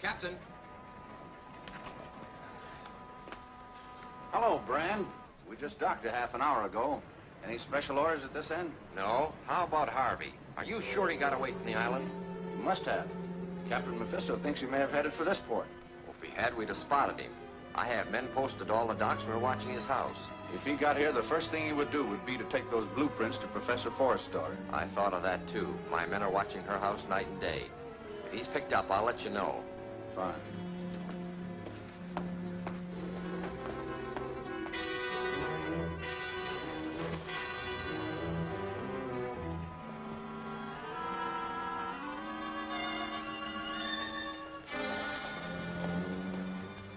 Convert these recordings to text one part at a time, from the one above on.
Captain. Hello, Brand. We just docked a half an hour ago. Any special orders at this end? No. How about Harvey? Are you sure he got away from the island? He must have. Captain Mephisto thinks he may have headed for this port. Well, if he had, we'd have spotted him. I have men posted at all the docks. We're watching his house. If he got here, the first thing he would do would be to take those blueprints to Professor Forrest's daughter. I thought of that, too. My men are watching her house night and day. If he's picked up, I'll let you know. Fine.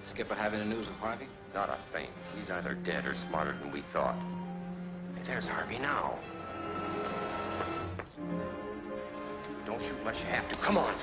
Skipper have any news of Harvey? Not a thing. He's either dead or smarter than we thought. Hey, there's Harvey now. Don't shoot unless you have to. Come on.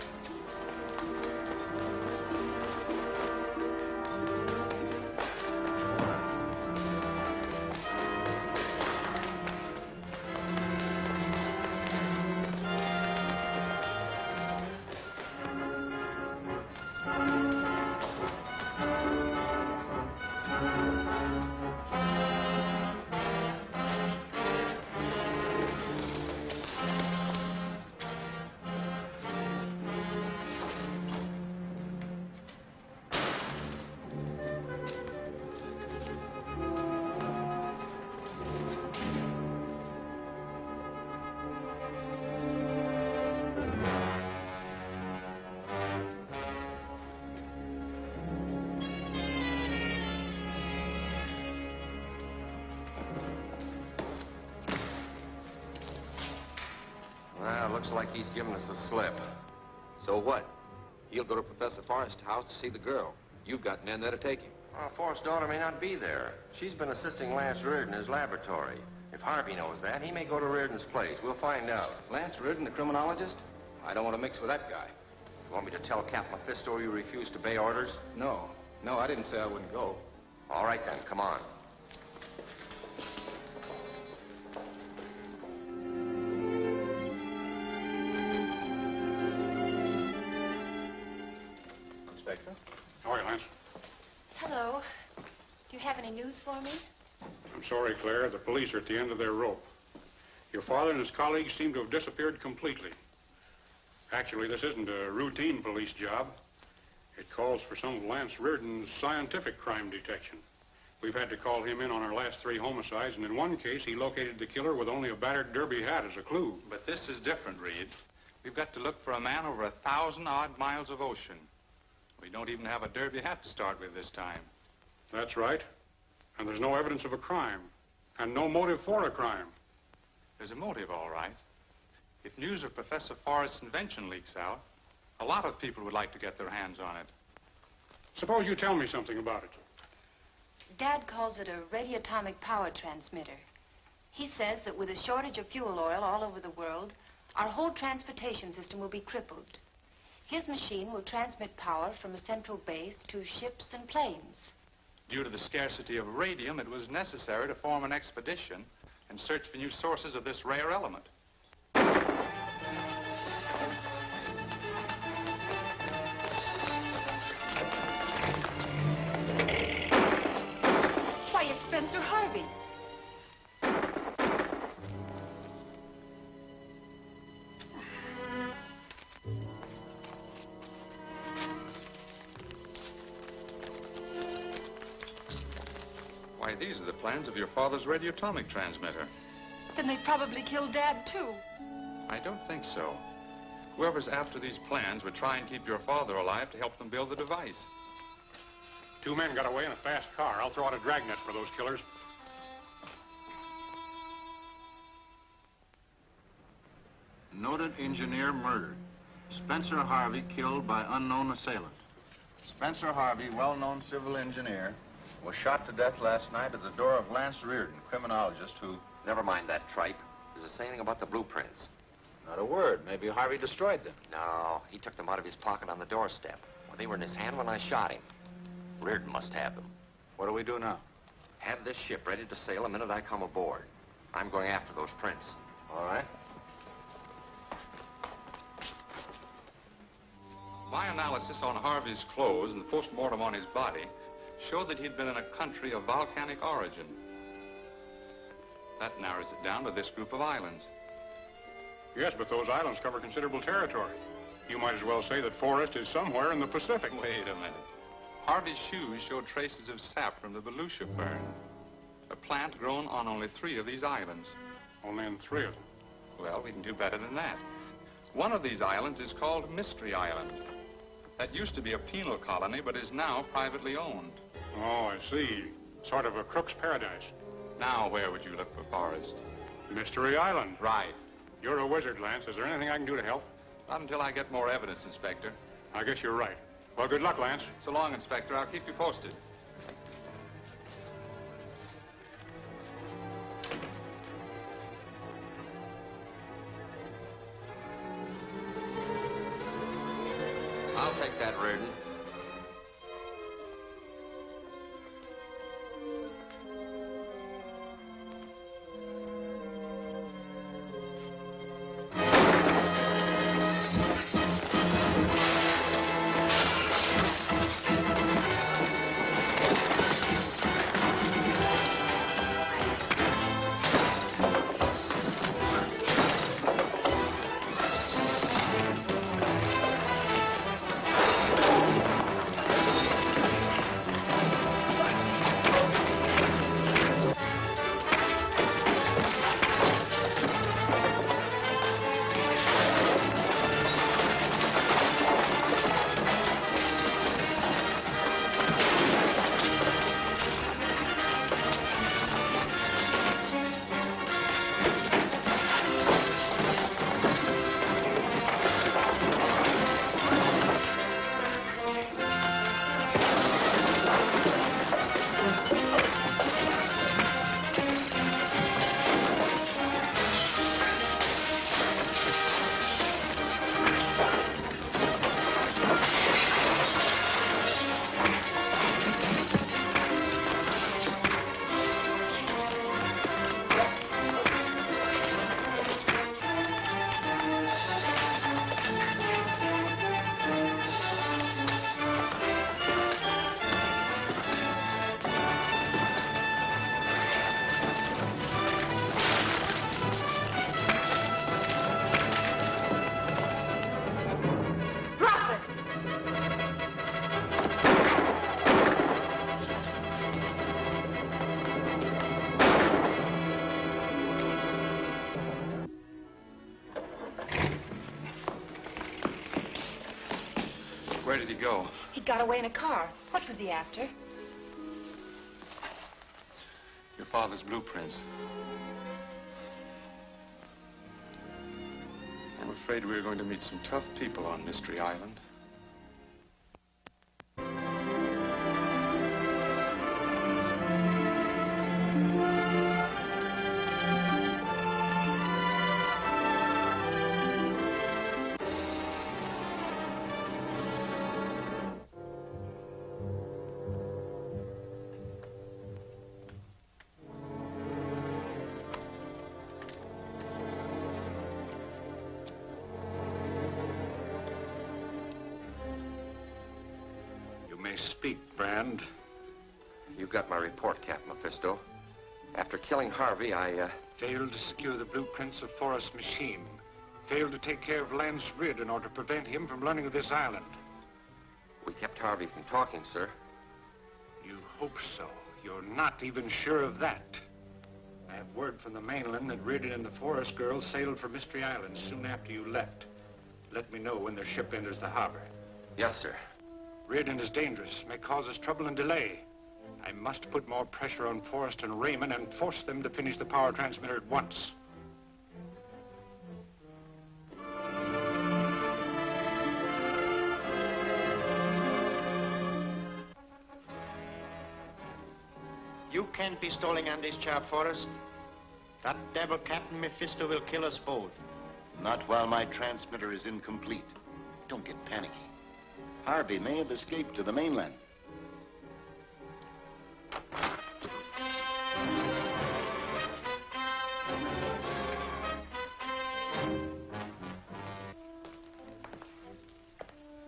Well, looks like he's giving us the slip. So what? He'll go to Professor Forrest's house to see the girl. You've got men there to take him. Well, Forrest's daughter may not be there. She's been assisting Lance Reardon in his laboratory. If Harvey knows that, he may go to Reardon's place. We'll find out. Lance Reardon, the criminologist? I don't want to mix with that guy. You want me to tell Captain Mephisto you refuse to obey orders? No. No, I didn't say I wouldn't go. All right, then. Come on. Inspector? How are you, Lance? Hello. Do you have any news for me? I'm sorry, Claire. The police are at the end of their rope. Your father and his colleagues seem to have disappeared completely. Actually, this isn't a routine police job. It calls for some of Lance Reardon's scientific crime detection. We've had to call him in on our last 3 homicides, and in one case, he located the killer with only a battered derby hat as a clue. But this is different, Reed. We've got to look for a man over 1,000-odd miles of ocean. We don't even have a derby hat to start with this time. That's right. And there's no evidence of a crime, and no motive for a crime. There's a motive, all right. If news of Professor Forrest's invention leaks out, a lot of people would like to get their hands on it. Suppose you tell me something about it. Dad calls it a radioatomic power transmitter. He says that with a shortage of fuel oil all over the world, our whole transportation system will be crippled. His machine will transmit power from a central base to ships and planes. Due to the scarcity of radium, it was necessary to form an expedition and search for new sources of this rare element. Why, it's Spencer Harvey. Why, these are the plans of your father's radioatomic transmitter. Then they probably killed Dad, too. I don't think so. Whoever's after these plans would try and keep your father alive to help them build the device. 2 men got away in a fast car. I'll throw out a dragnet for those killers. Noted engineer murdered. Spencer Harvey killed by unknown assailant. Spencer Harvey, well-known civil engineer, was shot to death last night at the door of Lance Reardon, criminologist who... Never mind that tripe. Does it say anything about the blueprints? Not a word. Maybe Harvey destroyed them. No, he took them out of his pocket on the doorstep. Well, they were in his hand when I shot him. Reardon must have them. What do we do now? Have this ship ready to sail the minute I come aboard. I'm going after those prints. All right. My analysis on Harvey's clothes and the post-mortem on his body showed that he'd been in a country of volcanic origin. That narrows it down to this group of islands. Yes, but those islands cover considerable territory. You might as well say that Forrest is somewhere in the Pacific. Wait a minute. Harvey's shoes showed traces of sap from the Volusia fern, a plant grown on only 3 of these islands. Only in 3 of them. Well, we can do better than that. One of these islands is called Mystery Island. That used to be a penal colony, but is now privately owned. Oh, I see. Sort of a crook's paradise. Now, where would you look for Forrest? Mystery Island. Right. You're a wizard, Lance. Is there anything I can do to help? Not until I get more evidence, Inspector. I guess you're right. Well, good luck, Lance. So long, Inspector. I'll keep you posted. I'll take that, Reardon. Where did he go? He got away in a car. What was he after? Your father's blueprints. I'm afraid we're going to meet some tough people on Mystery Island. Speak, Brand. You got my report, Captain Mephisto. After killing Harvey, I, Failed to secure the blueprints of Forrest's machine. Failed to take care of Lance Reardon in order to prevent him from learning of this island. We kept Harvey from talking, sir. You hope so. You're not even sure of that. I have word from the mainland that Reardon and the Forrest girl sailed for Mystery Island soon after you left. Let me know when their ship enters the harbor. Yes, sir. Reardon is dangerous, may cause us trouble and delay. I must put more pressure on Forrest and Raymond and force them to finish the power transmitter at once. You can't be stalling on this job, Forrest. That devil Captain Mephisto will kill us both. Not while my transmitter is incomplete. Don't get panicky. Harvey may have escaped to the mainland.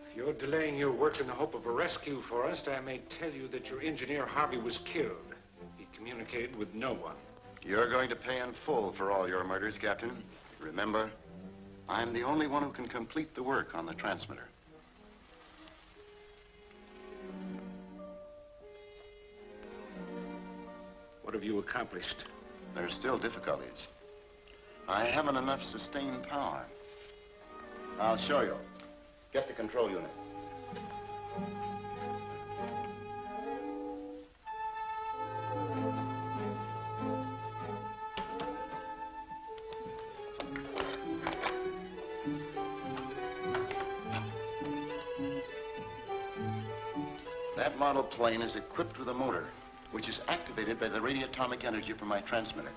If you're delaying your work in the hope of a rescue, Forrest, I may tell you that your engineer, Harvey, was killed. He communicated with no one. You're going to pay in full for all your murders, Captain. Remember, I'm the only one who can complete the work on the transmitter. What have you accomplished? There are still difficulties. I haven't enough sustained power. I'll show you. Get the control unit. That model plane is equipped with a motor, which is activated by the radioatomic energy from my transmitter.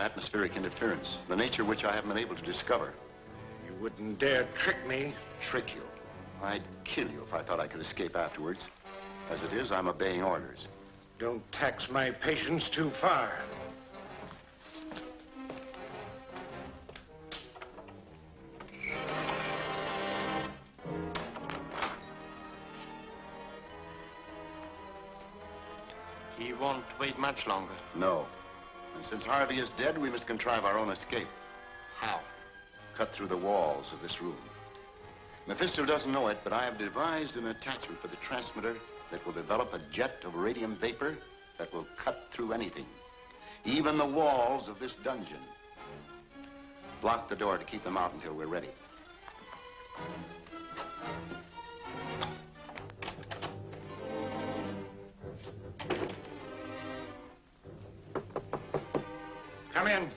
Atmospheric interference, the nature of which I haven't been able to discover. You wouldn't dare trick me. Trick you? I'd kill you if I thought I could escape afterwards. As it is, I'm obeying orders. Don't tax my patience too far. He won't wait much longer. No. And since Harvey is dead, we must contrive our own escape. How? Cut through the walls of this room. Mephisto doesn't know it, but I have devised an attachment for the transmitter that will develop a jet of radium vapor that will cut through anything, even the walls of this dungeon. Block the door to keep them out until we're ready. Come in.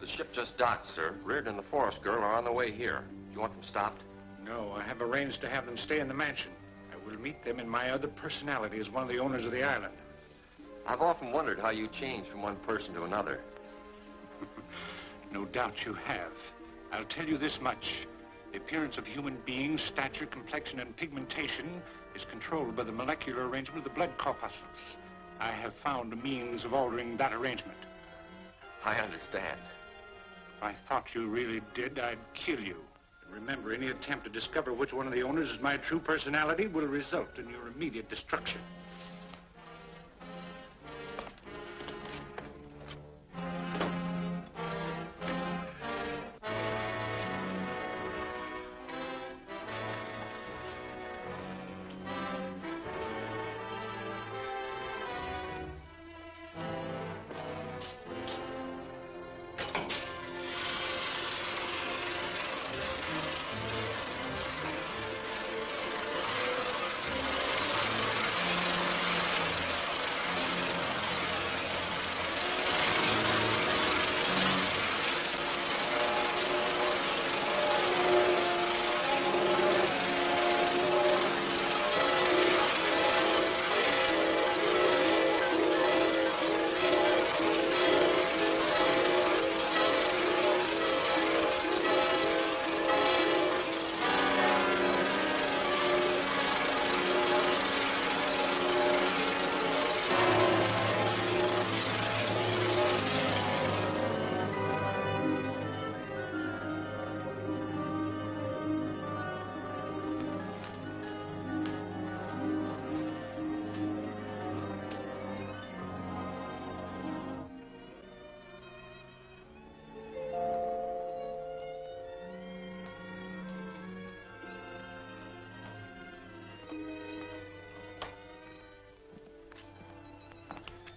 The ship just docked, sir. Reardon and the Forrest girl are on the way here. Do you want them stopped? No, I have arranged to have them stay in the mansion. I will meet them in my other personality as one of the owners of the island. I've often wondered how you change from one person to another. No doubt you have. I'll tell you this much. The appearance of human beings, stature, complexion, and pigmentation is controlled by the molecular arrangement of the blood corpuscles. I have found a means of altering that arrangement. I understand. If I thought you really did, I'd kill you. And remember, any attempt to discover which one of the owners is my true personality will result in your immediate destruction.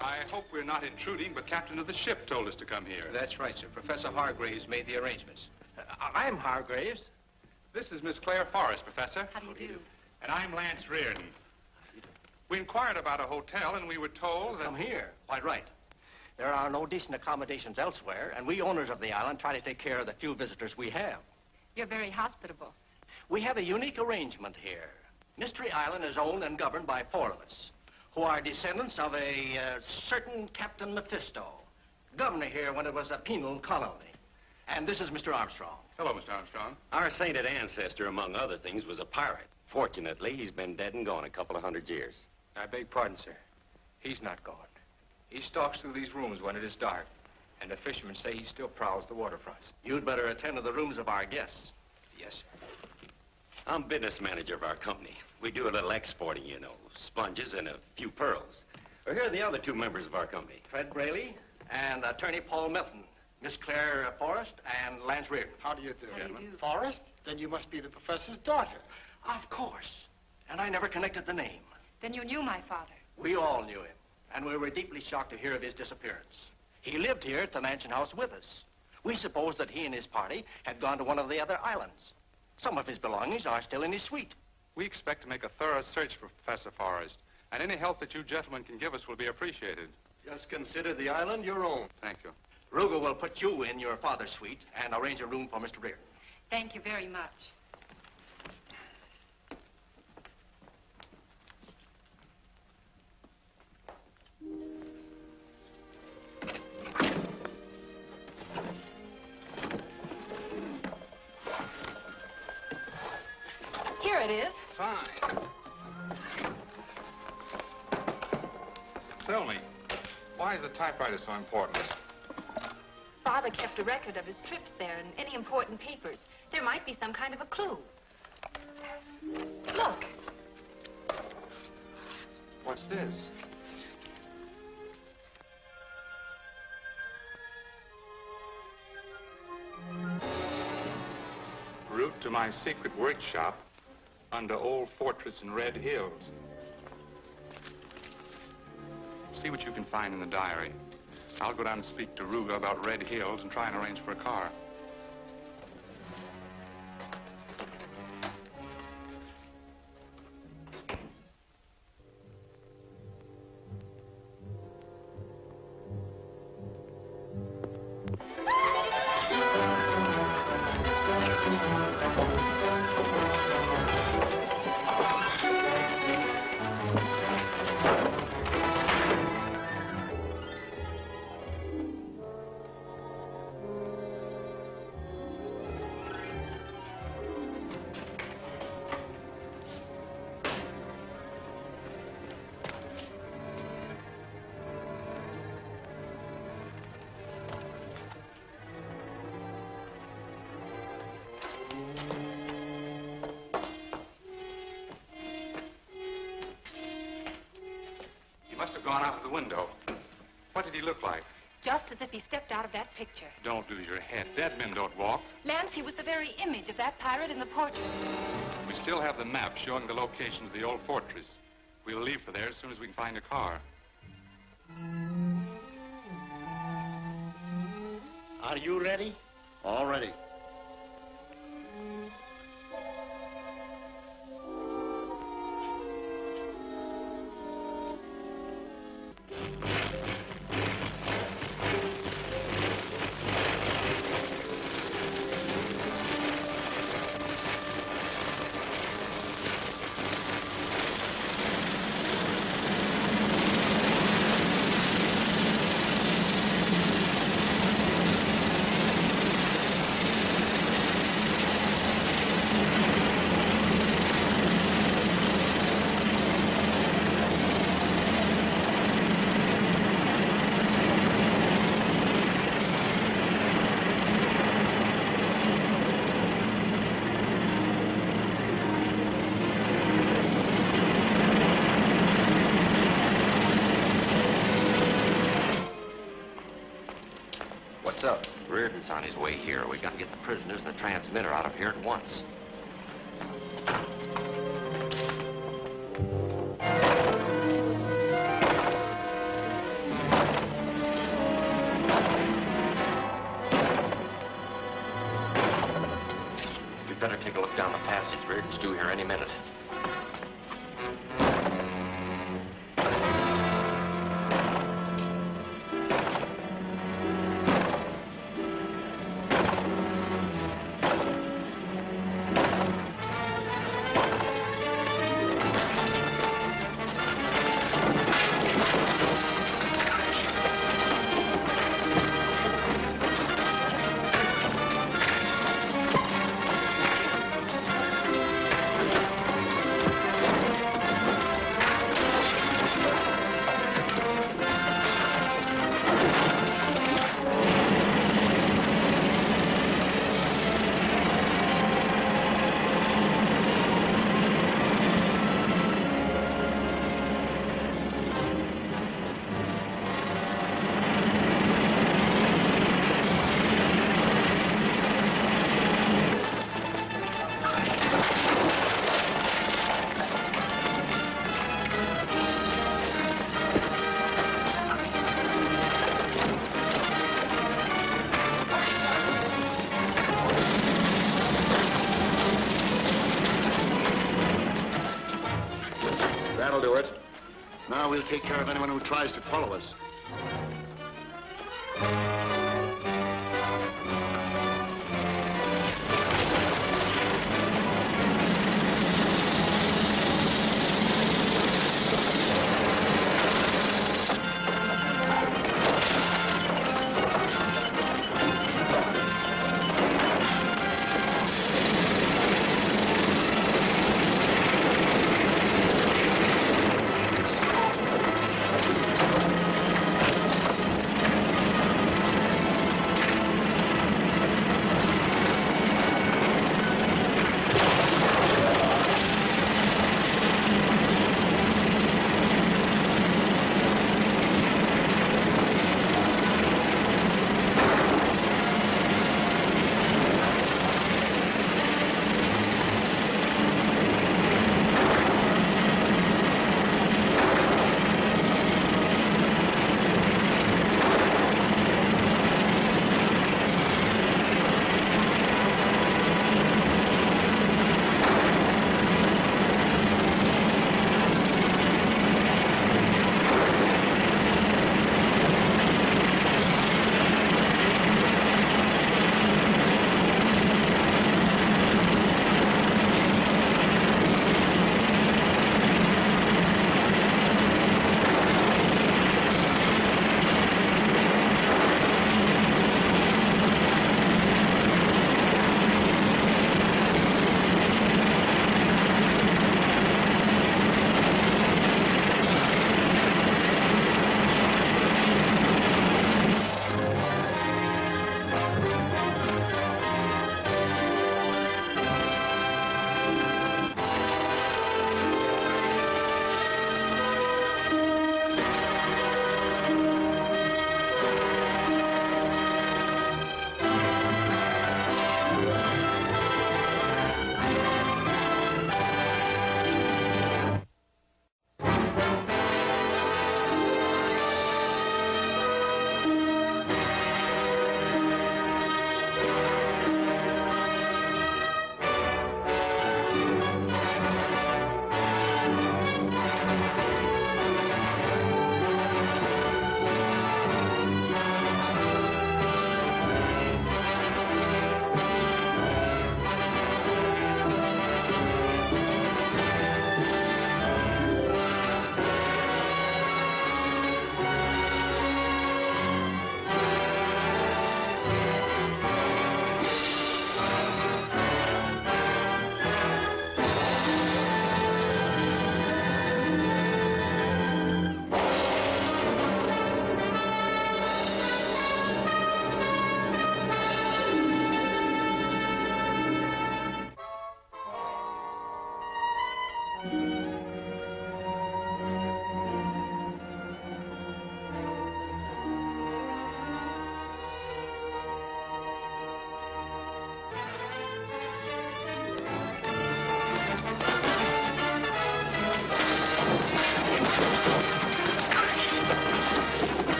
I hope we're not intruding, but Captain of the ship told us to come here. That's right, sir. Professor Hargraves made the arrangements. I'm Hargraves. This is Miss Claire Forrest, Professor. How do you do? And I'm Lance Reardon. We inquired about a hotel, and we were told that... Come here. Quite right. There are no decent accommodations elsewhere, and we owners of the island try to take care of the few visitors we have. You're very hospitable. We have a unique arrangement here. Mystery Island is owned and governed by 4 of us, who are descendants of a certain Captain Mephisto, governor here when it was a penal colony. And this is Mr. Armstrong. Hello, Mr. Armstrong. Our sainted ancestor, among other things, was a pirate. Fortunately, he's been dead and gone a couple of 100 years. I beg pardon, sir. He's not gone. He stalks through these rooms when it is dark, and the fishermen say he still prowls the waterfronts. You'd better attend to the rooms of our guests. Yes, sir. I'm business manager of our company. We do a little exporting, you know, sponges and a few pearls. Well, here are the other 2 members of our company. Fred Braley and attorney Paul Milton, Miss Claire Forrest and Lance Reardon. How do you do? How do you do? Forrest? Then you must be the professor's daughter. Of course. And I never connected the name. Then you knew my father. We all knew him, and we were deeply shocked to hear of his disappearance. He lived here at the mansion house with us. We supposed that he and his party had gone to one of the other islands. Some of his belongings are still in his suite. We expect to make a thorough search for Professor Forrest, and any help that you gentlemen can give us will be appreciated. Just consider the island your own. Thank you. Ruger will put you in your father's suite and arrange a room for Mr. Reardon. Thank you very much. Here it is. Fine. Tell me, why is the typewriter so important? Father kept a record of his trips there and any important papers. There might be some kind of a clue. Look. What's this? Route to my secret workshop under Old Fortress in Red Hills. See what you can find in the diary. I'll go down and speak to Ruger about Red Hills and try and arrange for a car. Must have gone out of the window. What did he look like? Just as if he stepped out of that picture. Don't lose your head. Dead men don't walk. Lance, he was the very image of that pirate in the portrait. We still have the map showing the location of the old fortress. We'll leave for there as soon as we can find a car. Are you ready? All ready. What's up? Reardon's on his way here. We got to get the prisoners and the transmitter out of here at once. We'd better take a look down the passage. Reardon's due here any minute. That'll do it. Now we'll take care of anyone who tries to follow us.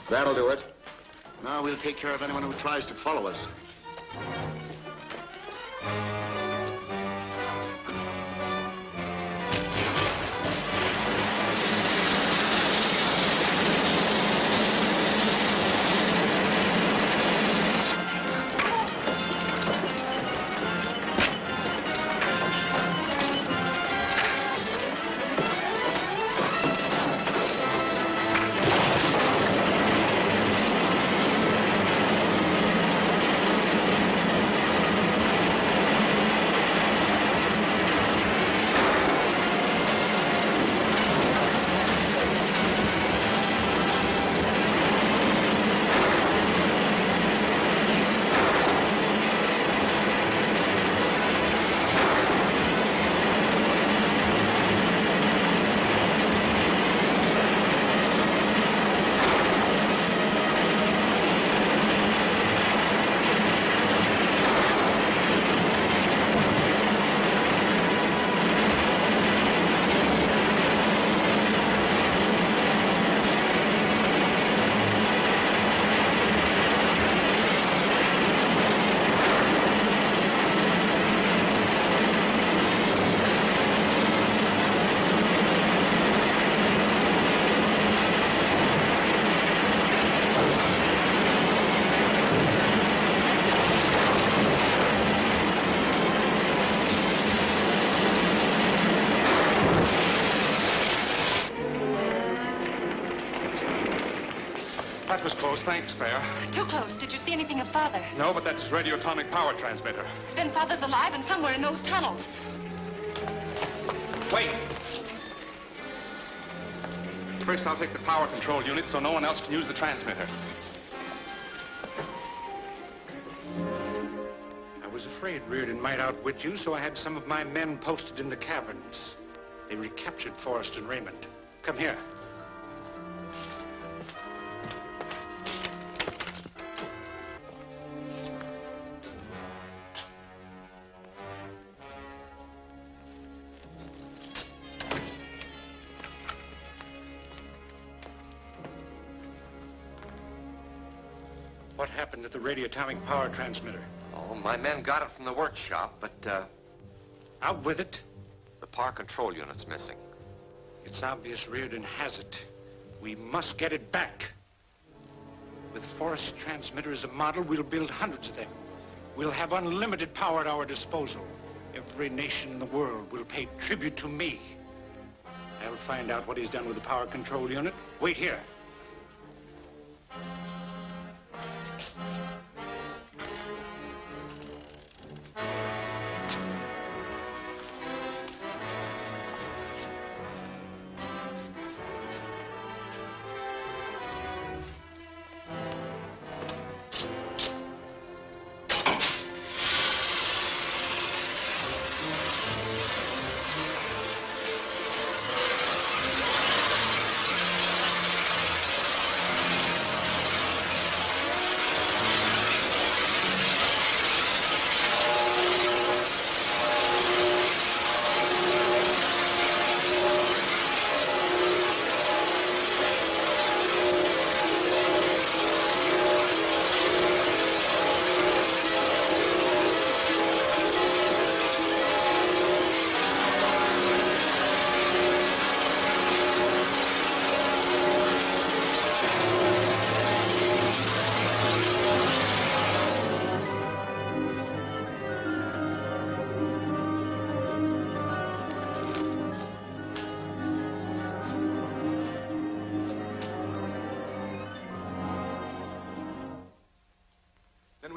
That'll do it. Now we'll take care of anyone who tries to follow us. That was close. Thanks, Claire. Too close. Did you see anything of Father? No, but that's radioatomic power transmitter. Then Father's alive and somewhere in those tunnels. Wait. First, I'll take the power control unit so no one else can use the transmitter. I was afraid Reardon might outwit you, so I had some of my men posted in the caverns. They recaptured Forrest and Raymond. Come here. What happened to the radioatomic power transmitter? Oh, my men got it from the workshop, but, Out with it. the power control unit's missing. It's obvious Reardon has it. We must get it back. With Forrest's transmitter as a model, we'll build hundreds of them. We'll have unlimited power at our disposal. Every nation in the world will pay tribute to me. I'll find out what he's done with the power control unit. Wait here.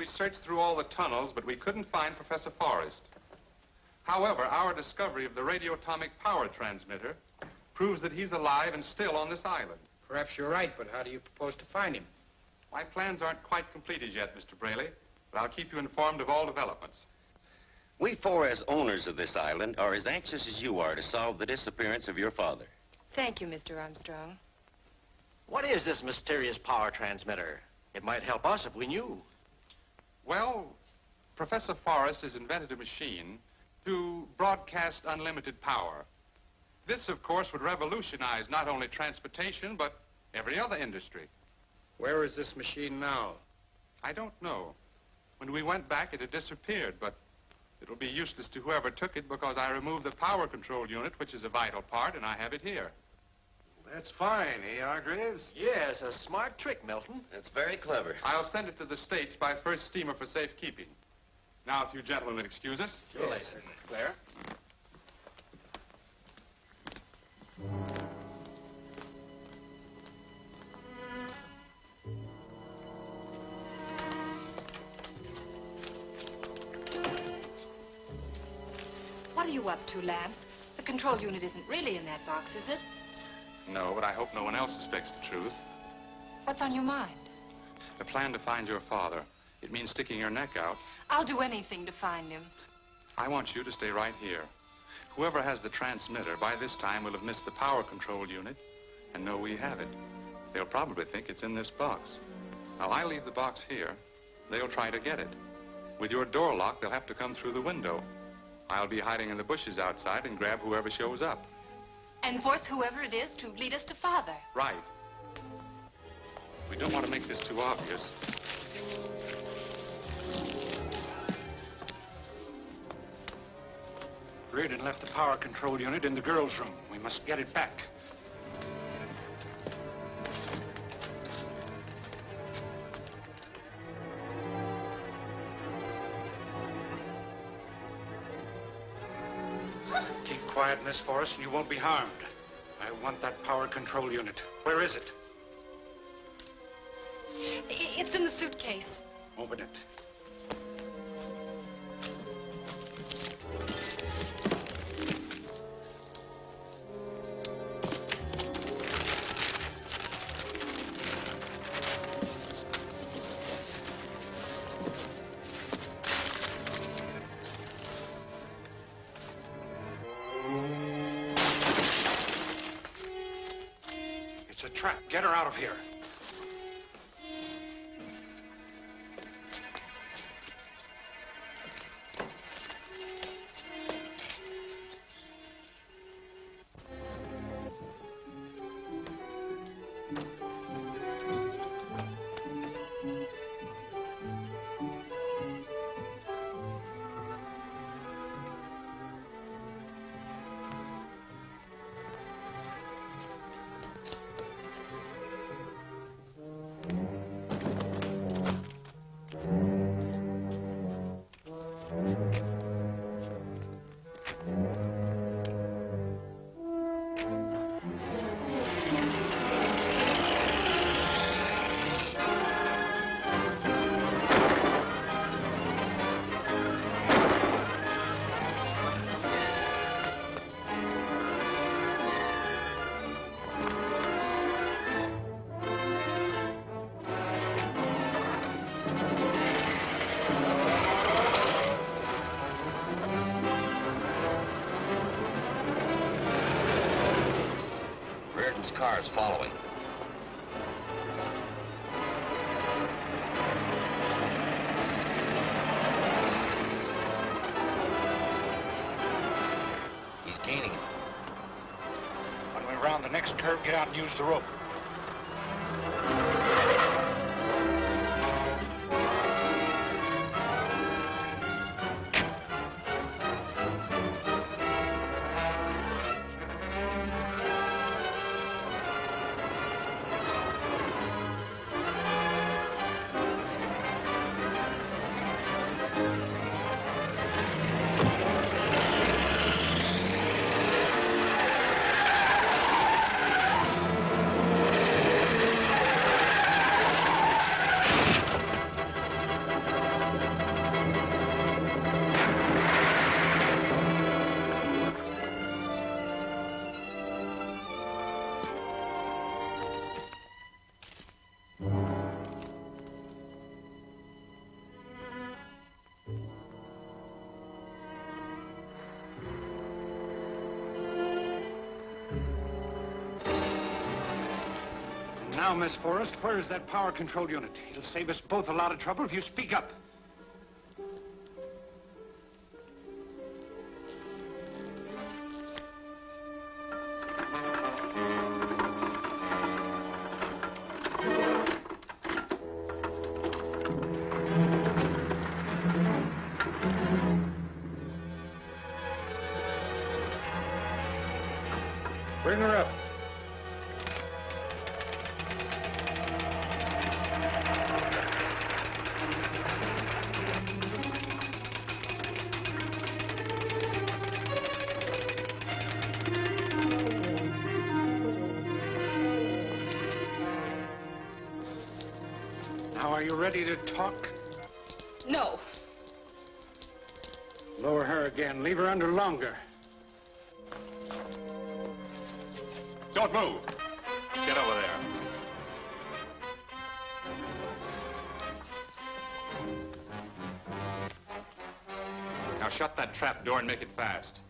We searched through all the tunnels, but we couldn't find Professor Forrest. However, our discovery of the radioatomic power transmitter proves that he's alive and still on this island. Perhaps you're right, but how do you propose to find him? My plans aren't quite completed yet, Mr. Braley, but I'll keep you informed of all developments. We four, as owners of this island, are as anxious as you are to solve the disappearance of your father. Thank you, Mr. Armstrong. What is this mysterious power transmitter? It might help us if we knew. Well, Professor Forrest has invented a machine to broadcast unlimited power. This, of course, would revolutionize not only transportation, but every other industry. Where is this machine now? I don't know. When we went back, it had disappeared, but it'll be useless to whoever took it because I removed the power control unit, which is a vital part, and I have it here. That's fine, eh, Hargraves? Yes, a smart trick, Milton. It's very clever. I'll send it to the States by first steamer for safekeeping. Now, if you gentlemen excuse us. Sure, later. Claire? What are you up to, Lance? The control unit isn't really in that box, is it? No, but I hope no one else suspects the truth. What's on your mind? The plan to find your father. It means sticking your neck out. I'll do anything to find him. I want you to stay right here. Whoever has the transmitter by this time will have missed the power control unit and know we have it. They'll probably think it's in this box. Now, I leave the box here. They'll try to get it. With your door locked, they'll have to come through the window. I'll be hiding in the bushes outside and grab whoever shows up. And force whoever it is to lead us to Father. Right. We don't want to make this too obvious. Reardon left the power control unit in the girls' room. We must get it back. Keep quiet, Miss Forrest, and you won't be harmed. I want that power control unit. Where is it? It's in the suitcase. Open it. It's a trap. Get her out of here. Cars following. He's gaining it. When we round the next curve, get out and use the rope. Now, Miss Forrest, where is that power control unit? It'll save us both a lot of trouble if you speak up. Bring her up. Now, are you ready to talk? No. Lower her again. Leave her under longer. Don't move. Get over there. Now shut that trap door and make it fast.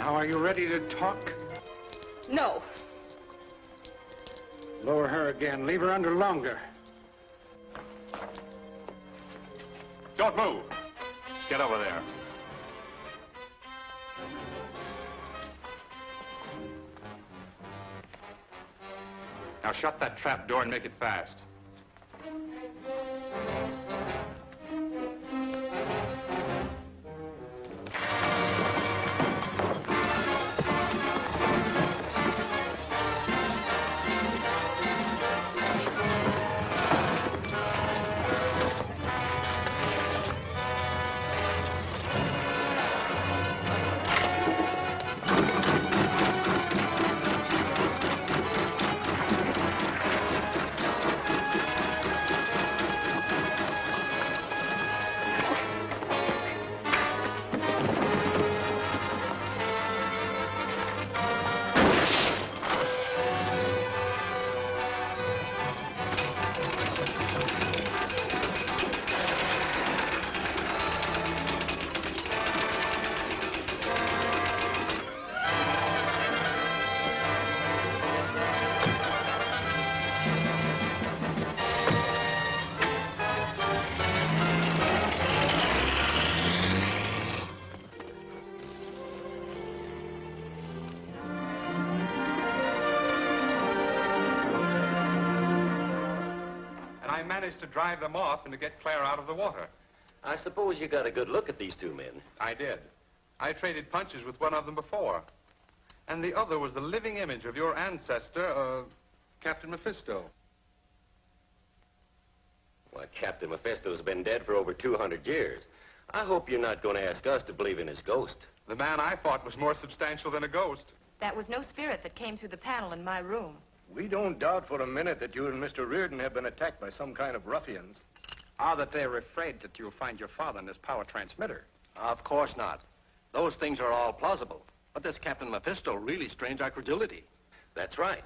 Now, are you ready to talk? No. Lower her again. Leave her under longer. Don't move. Get over there. Now shut that trap door and make it fast. managed to drive them off and to get Claire out of the water. I suppose you got a good look at these two men. I did. I traded punches with one of them before. And the other was the living image of your ancestor, Captain Mephisto. Why, Captain Mephisto's been dead for over 200 years. I hope you're not going to ask us to believe in his ghost. The man I fought was more substantial than a ghost. That was no spirit that came through the panel in my room. We don't doubt for a minute that you and Mr. Reardon have been attacked by some kind of ruffians. Or that they're afraid that you'll find your father in this power transmitter. Of course not. Those things are all plausible. But this Captain Mephisto really strains our credulity. That's right.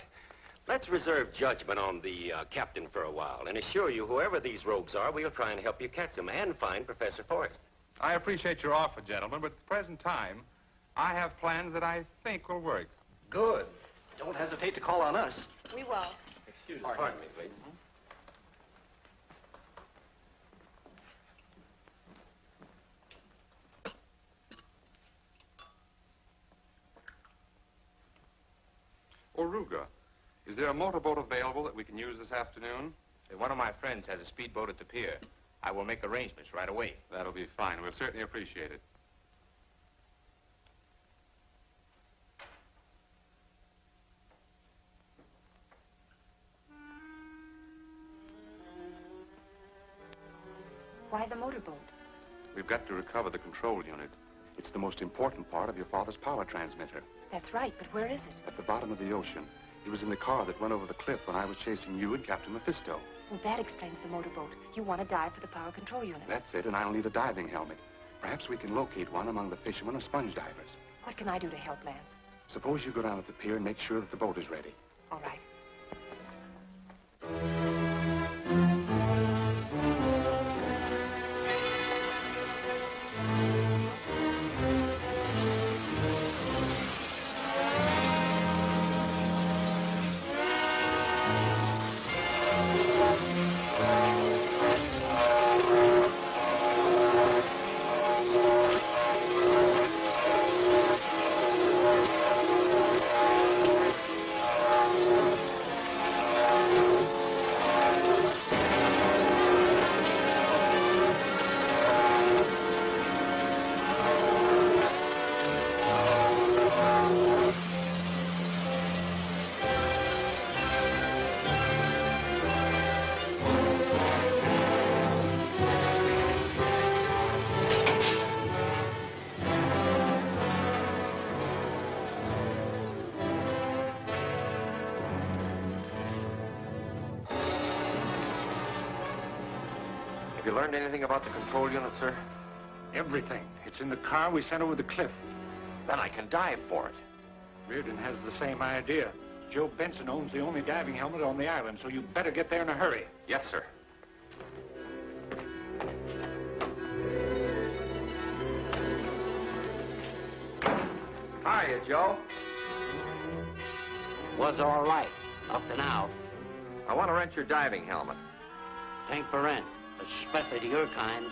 Let's reserve judgment on the captain for a while and assure you whoever these rogues are, we'll try and help you catch them and find Professor Forrest. I appreciate your offer, gentlemen, but at the present time, I have plans that I think will work. Good. Don't hesitate to call on us. We will. Excuse me. Pardon me, please. Oruga, is there a motorboat available that we can use this afternoon? One of my friends has a speedboat at the pier. I will make arrangements right away. That'll be fine. We'll certainly appreciate it. Why the motorboat? We've got to recover the control unit. It's the most important part of your father's power transmitter. That's right, but where is it? At the bottom of the ocean. He was in the car that went over the cliff when I was chasing you and Captain Mephisto. Well, that explains the motorboat. You want to dive for the power control unit. That's it, and I'll need a diving helmet. Perhaps we can locate one among the fishermen or sponge divers. What can I do to help, Lance? Suppose you go down at the pier and make sure that the boat is ready. All right. Have you learned anything about the control unit, sir? Everything. It's in the car we sent over the cliff. Then I can dive for it. Reardon has the same idea. Joe Benson owns the only diving helmet on the island, so you better get there in a hurry. Yes, sir. Hiya, Joe. Was all right, up to now. I want to rent your diving helmet. Ain't for rent, especially to your kind.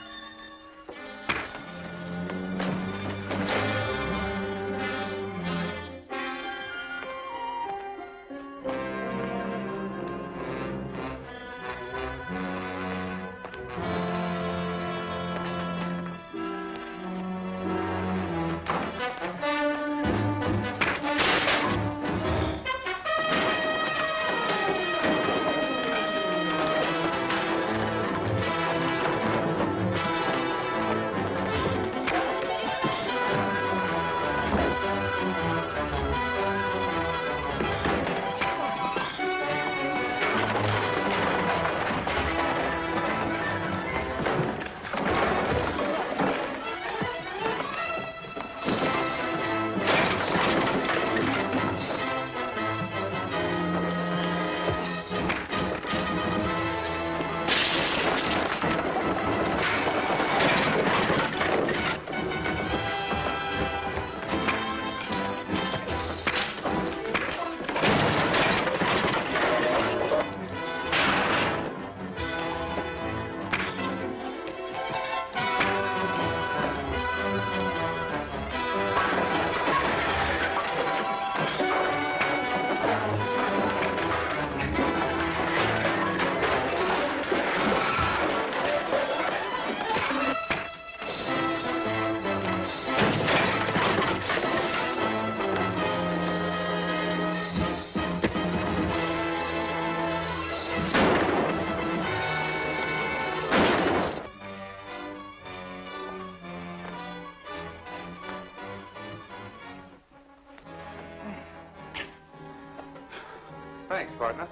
Thanks, partner.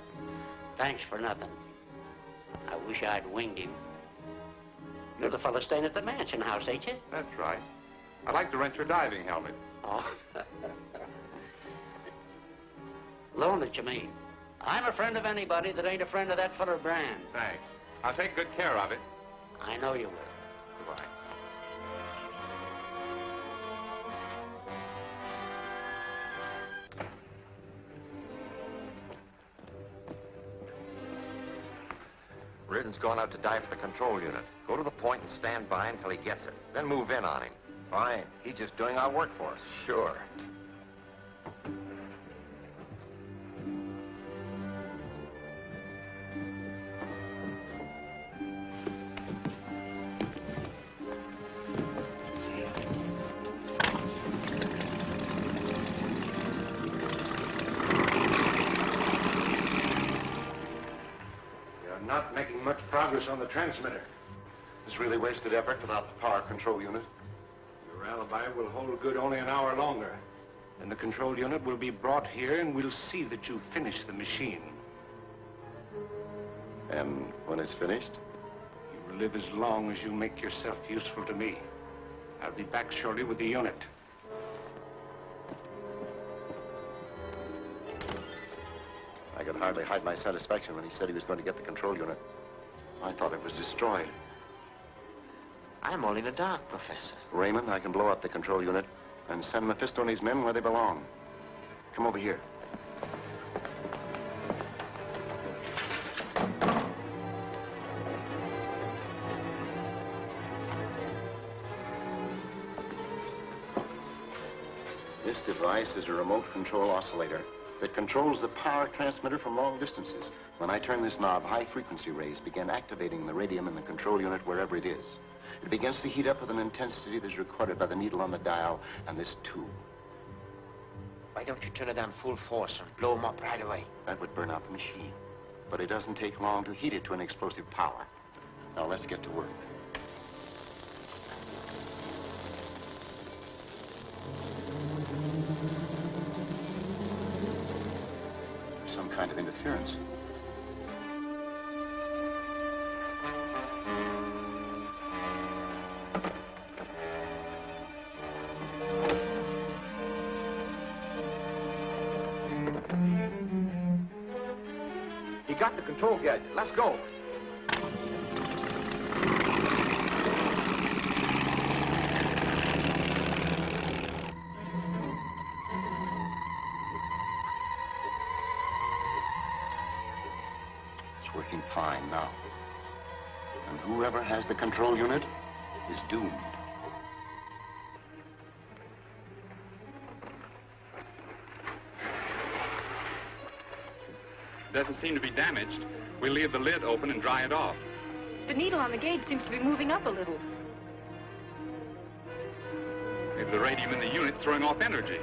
Thanks for nothing. I wish I'd winged him. You're the fellow staying at the mansion house, ain't you? That's right. I'd like to rent your diving helmet. Oh. Loan it, you mean? I'm a friend of anybody that ain't a friend of that feller Brand. Thanks. I'll take good care of it. I know you will. Goodbye. Reardon's gone out to dive for the control unit. Go to the point and stand by until he gets it. Then move in on him. Fine. He's just doing our work for us. Sure. Not making much progress on the transmitter. It's really wasted effort without the power control unit. Your alibi will hold good only an hour longer. Then the control unit will be brought here and we'll see that you finish the machine. And when it's finished? You will live as long as you make yourself useful to me. I'll be back shortly with the unit. I could hardly hide my satisfaction when he said he was going to get the control unit. I thought it was destroyed. I'm all in the dark, Professor. Raymond, I can blow up the control unit and send Mephisto and his men where they belong. Come over here. This device is a remote control oscillator that controls the power transmitter from long distances. When I turn this knob, high-frequency rays begin activating the radium in the control unit wherever it is. It begins to heat up with an intensity that's recorded by the needle on the dial and this tube. Why don't you turn it on full force and blow him up right away? That would burn out the machine. But it doesn't take long to heat it to an explosive power. Now let's get to work. Some kind of interference. He got the control gadget. Let's go. It's working fine now. And whoever has the control unit is doomed. Doesn't seem to be damaged. We'll leave the lid open and dry it off. The needle on the gauge seems to be moving up a little. Maybe the radium in the unit's throwing off energy.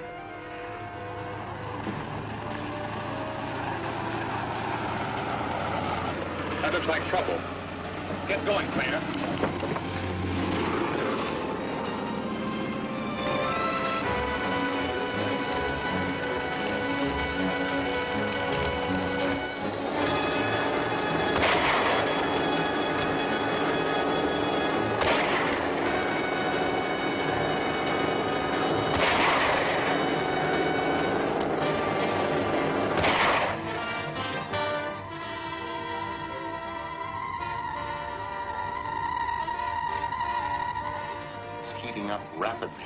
That looks like trouble. Get going, Cleaner. Heating up rapidly.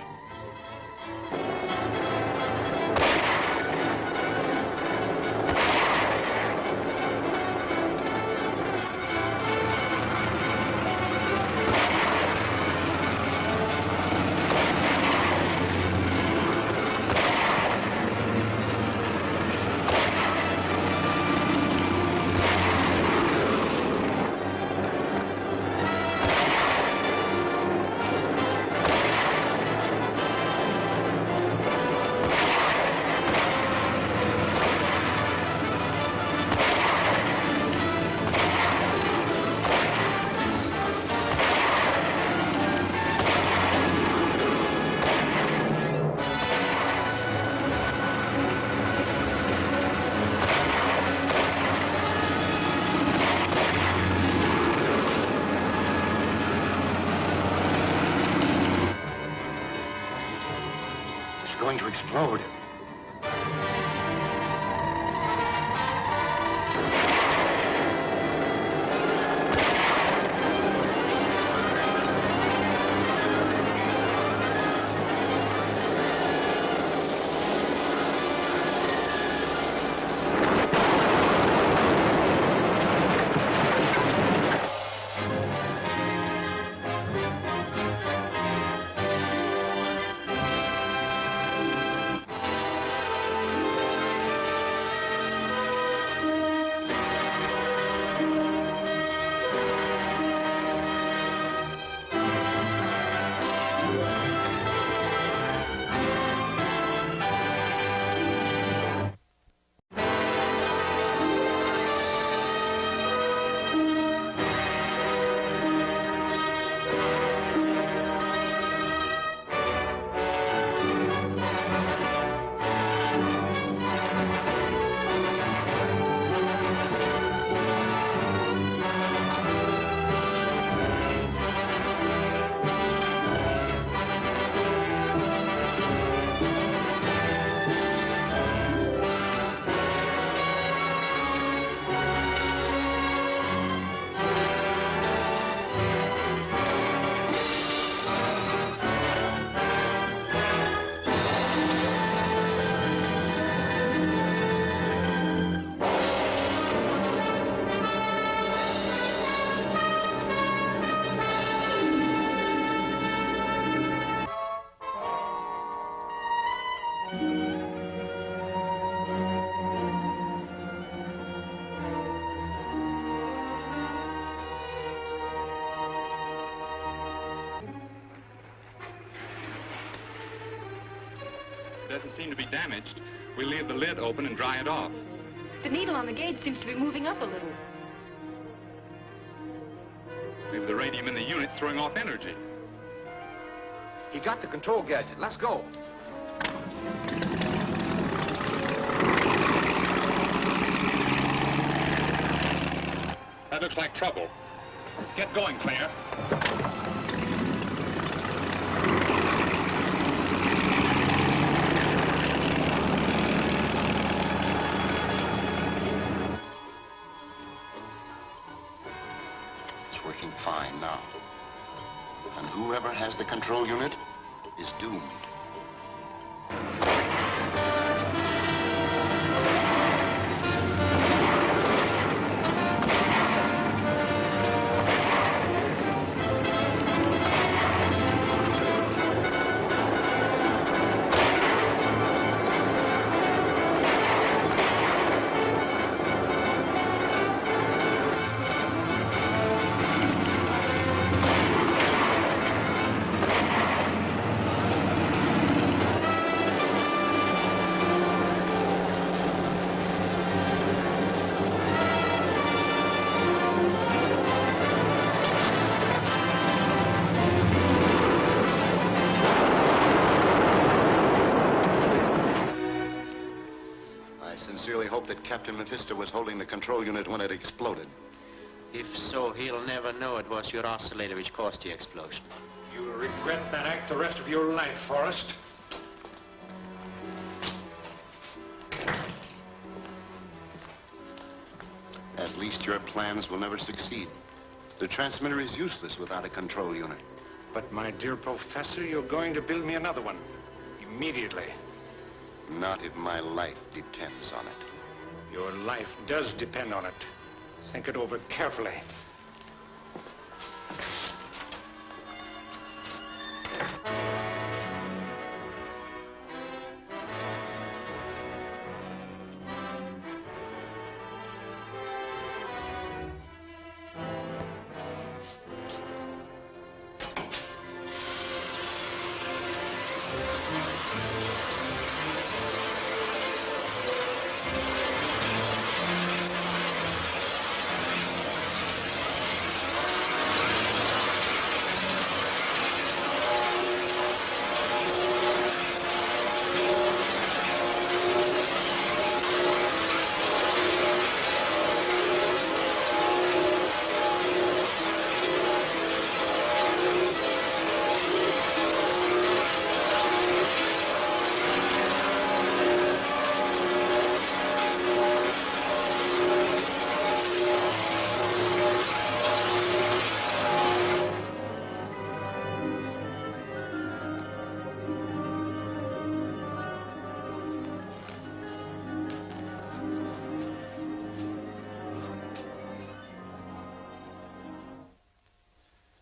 going to explode. Doesn't seem to be damaged. We'll leave the lid open and dry it off. The needle on the gauge seems to be moving up a little. Maybe the radium in the unit's throwing off energy. He got the control gadget. Let's go. That looks like trouble. Get going, Claire. It's working fine now. And whoever has the control unit is doomed. That Captain Mephisto was holding the control unit when it exploded. If so, he'll never know it was your oscillator which caused the explosion. You'll regret that act the rest of your life, Forrest. At least your plans will never succeed. The transmitter is useless without a control unit. But, my dear Professor, you're going to build me another one. Immediately. Not if my life depends on it. Your life does depend on it. Think it over carefully.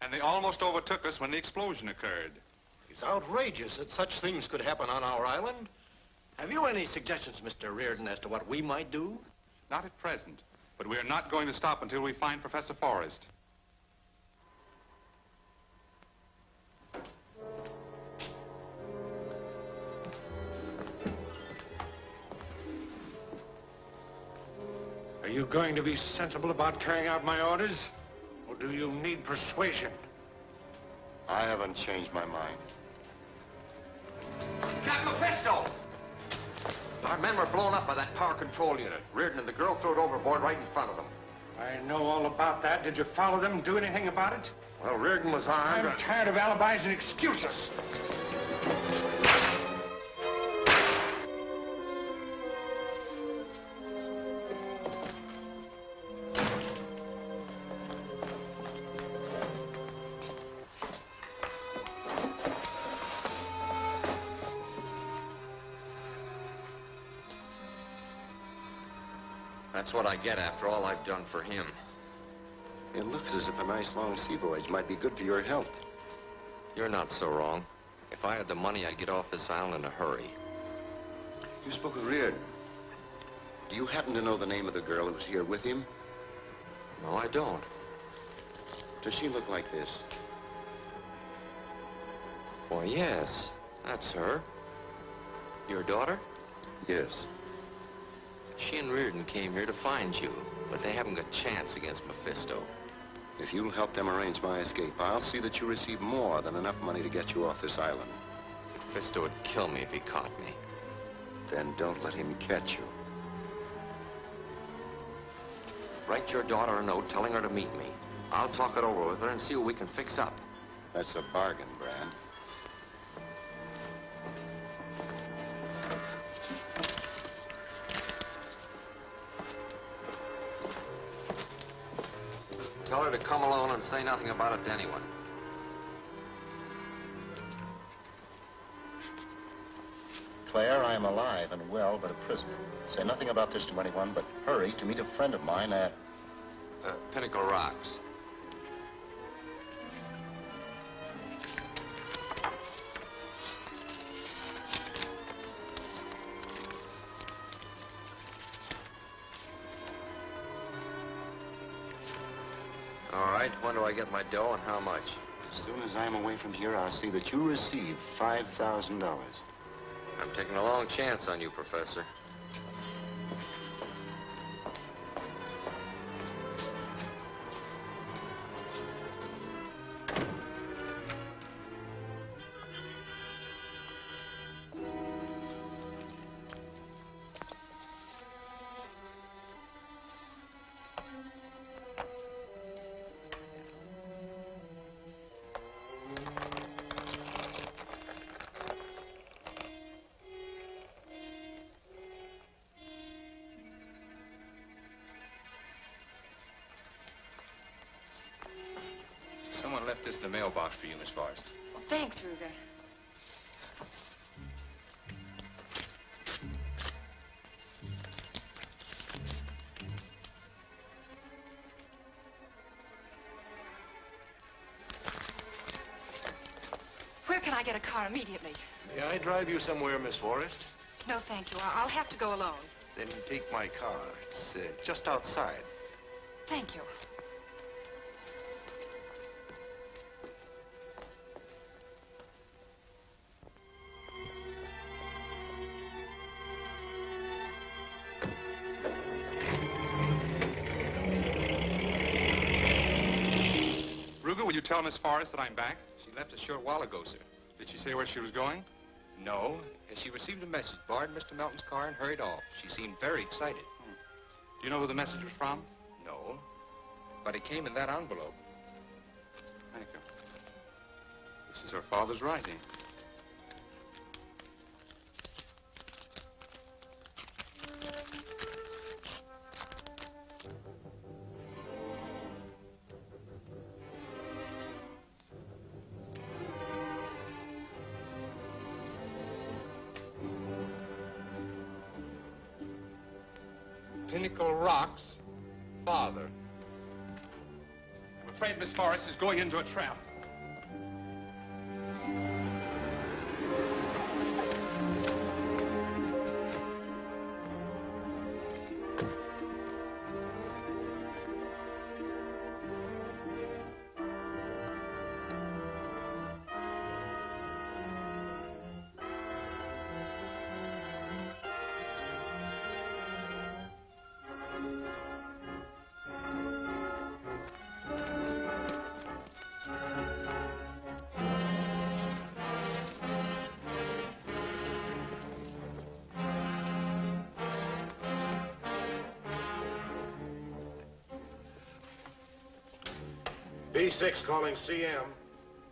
And they almost overtook us when the explosion occurred. It's outrageous that such things could happen on our island. Have you any suggestions, Mr. Reardon, as to what we might do? Not at present, but we are not going to stop until we find Professor Forrest. Are you going to be sensible about carrying out my orders? Or do you need persuasion? I haven't changed my mind. Captain Mephisto! Our men were blown up by that power control unit. Reardon and the girl threw it overboard right in front of them. I know all about that. Did you follow them and do anything about it? Well, Reardon was armed. I'm tired of alibis and excuses. That's what I get after all I've done for him. It looks as if a nice long sea voyage might be good for your health. You're not so wrong. If I had the money, I'd get off this island in a hurry. You spoke with Reardon. Do you happen to know the name of the girl who was here with him? No, I don't. Does she look like this? Why, yes. That's her. Your daughter? Yes. She and Reardon came here to find you, but they haven't got a chance against Mephisto. If you'll help them arrange my escape, I'll see that you receive more than enough money to get you off this island. Mephisto would kill me if he caught me. Then don't let him catch you. Write your daughter a note telling her to meet me. I'll talk it over with her and see what we can fix up. That's a bargain, Brand. Tell her to come alone and say nothing about it to anyone. Claire, I am alive and well, but a prisoner. Say nothing about this to anyone, but hurry to meet a friend of mine at... Pinnacle Rocks. All right, when do I get my dough and how much? As soon as I'm away from here, I'll see that you receive $5,000. I'm taking a long chance on you, Professor. Someone left this in the mailbox for you, Miss Forrest. Well, thanks, Ruger. Where can I get a car immediately? May I drive you somewhere, Miss Forrest? No, thank you. I'll have to go alone. Then take my car. It's just outside. Thank you. Will you tell Miss Forrest that I'm back? She left a short while ago, sir. Did she say where she was going? No. She received a message, borrowed Mr. Melton's car, and hurried off. She seemed very excited. Do you know who the message was from? No. But it came in that envelope. Thank you. This is her father's writing. Pinnacle Rocks, father. afraid Miss Forrest is going into a trap. B6 calling CM.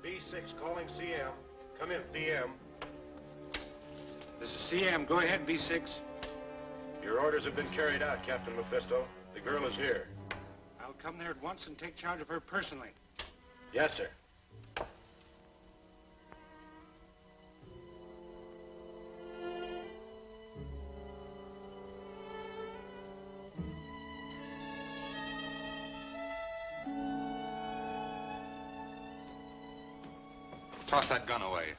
B6 calling CM. Come in, DM. This is CM. Go ahead, B6. Your orders have been carried out, Captain Mephisto. The girl is here. I'll come there at once and take charge of her personally. Yes, sir. Toss that gun away.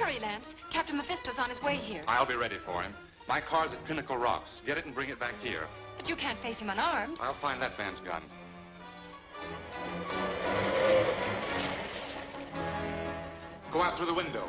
Hurry, Lance. Captain Mephisto's on his way here. I'll be ready for him. My car's at Pinnacle Rocks. Get it and bring it back here. But you can't face him unarmed. I'll find that man's gun. Go out through the window.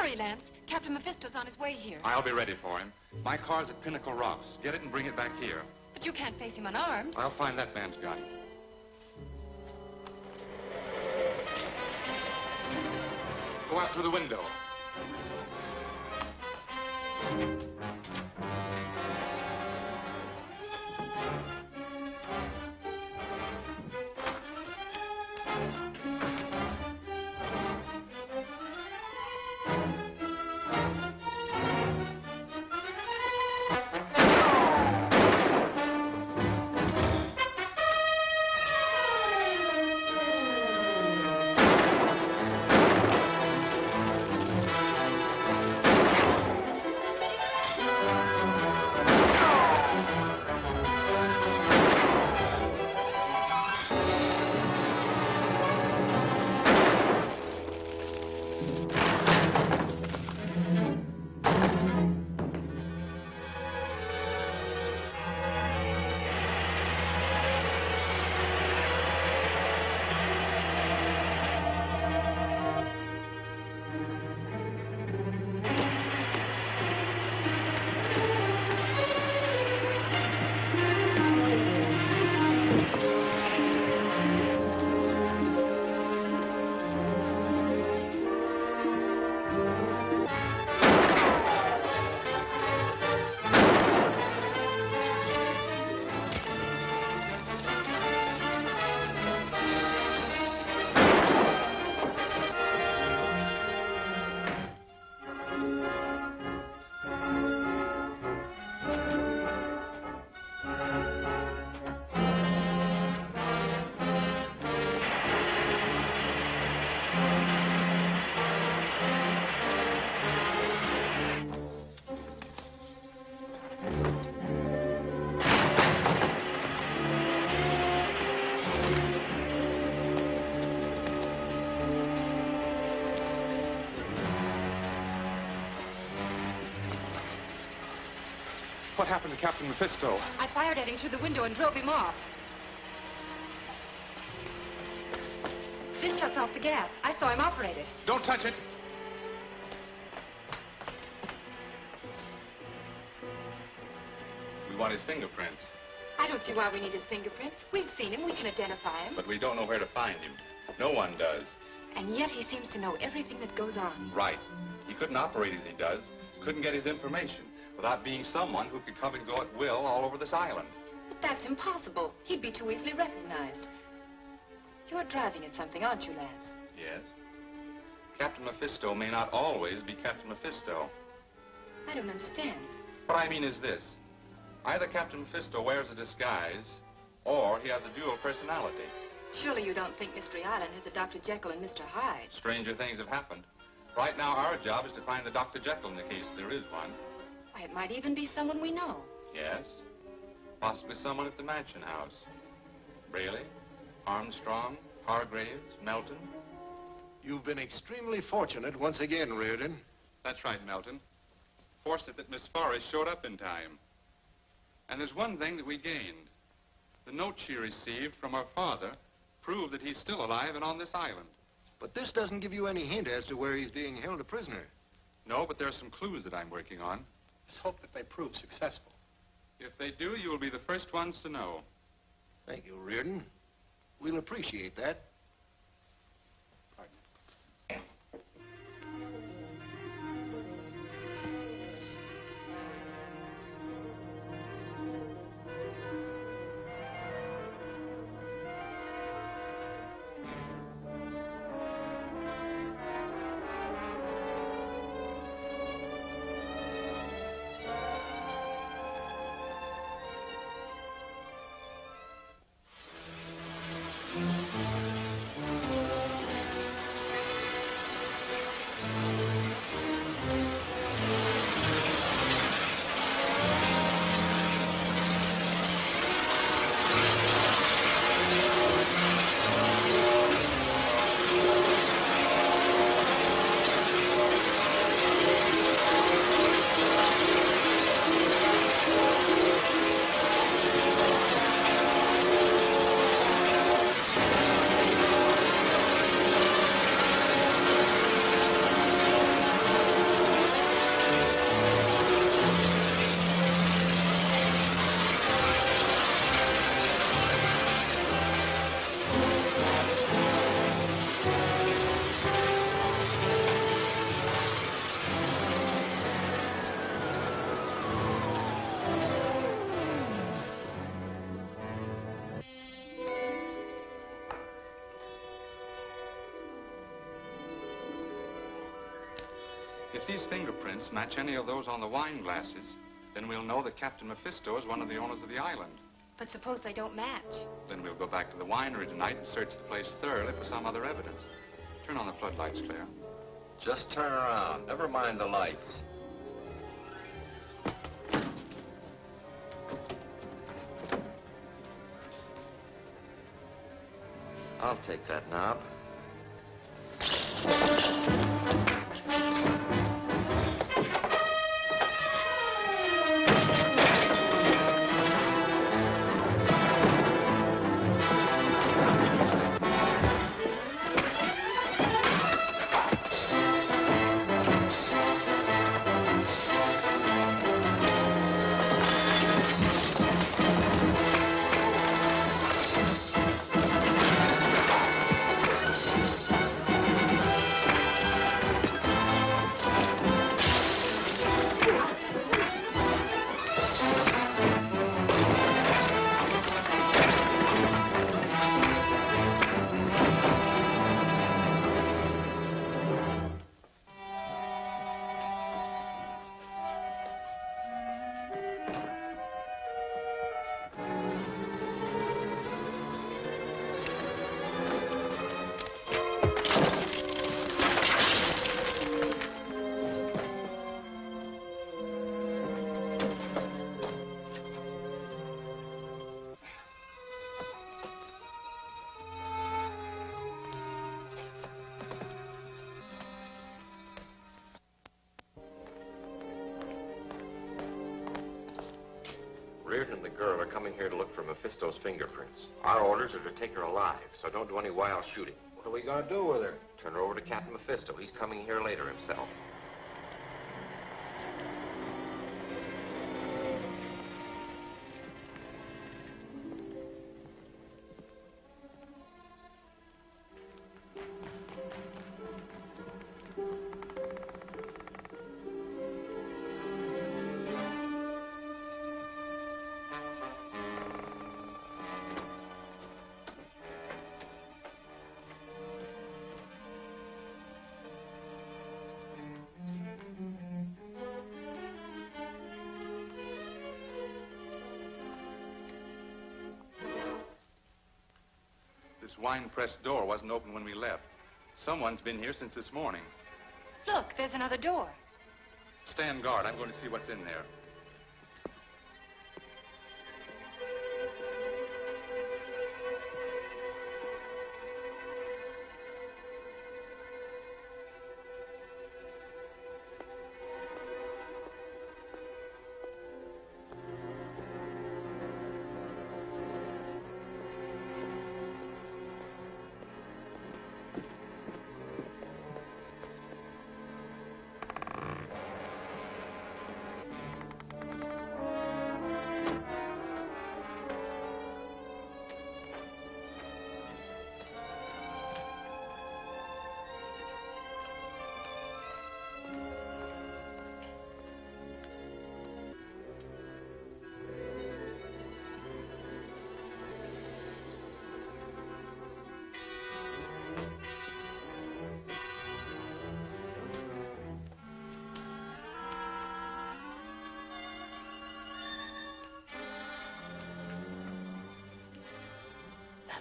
Hurry, Lance. Captain Mephisto's on his way here. I'll be ready for him. My car's at Pinnacle Rocks. Get it and bring it back here. But you can't face him unarmed. I'll find that man's gun. Go out through the window. What happened to Captain Mephisto? I fired at him through the window and drove him off. This shuts off the gas. I saw him operate it. Don't touch it. We want his fingerprints. I don't see why we need his fingerprints. We've seen him. We can identify him. But we don't know where to find him. No one does. And yet he seems to know everything that goes on. Right. He couldn't operate as he does. Couldn't get his information without being someone who could come and go at will all over this island. But that's impossible. He'd be too easily recognized. You're driving at something, aren't you, Lance? Yes. Captain Mephisto may not always be Captain Mephisto. I don't understand. What I mean is this. Either Captain Mephisto wears a disguise, or he has a dual personality. Surely you don't think Mystery Island has a Dr. Jekyll and Mr. Hyde. Stranger things have happened. Right now, our job is to find the Dr. Jekyll in the case, if there is one. Why, it might even be someone we know. Yes. Possibly someone at the Mansion House. Braley, Armstrong, Hargraves, Melton. You've been extremely fortunate once again, Reardon. That's right, Melton. Fortunate that Miss Forrest showed up in time. And there's one thing that we gained. The note she received from her father proved that he's still alive and on this island. But this doesn't give you any hint as to where he's being held a prisoner. No, but there are some clues that I'm working on. Let's hope that they prove successful. If they do, you will be the first ones to know. Thank you, Reardon. We'll appreciate that. If these fingerprints match any of those on the wine glasses, then we'll know that Captain Mephisto is one of the owners of the island. But suppose they don't match? Then we'll go back to the winery tonight and search the place thoroughly for some other evidence. Turn on the floodlights, Claire. Just turn around. Never mind the lights. I'll take that knob. Reardon and the girl are coming here to look for Mephisto's fingerprints. Our orders are to take her alive, so don't do any wild shooting. What are we going to do with her? Turn her over to Captain Mephisto. He's coming here later himself. This wine press door wasn't open when we left. Someone's been here since this morning. Look, there's another door. Stand guard. I'm going to see what's in there.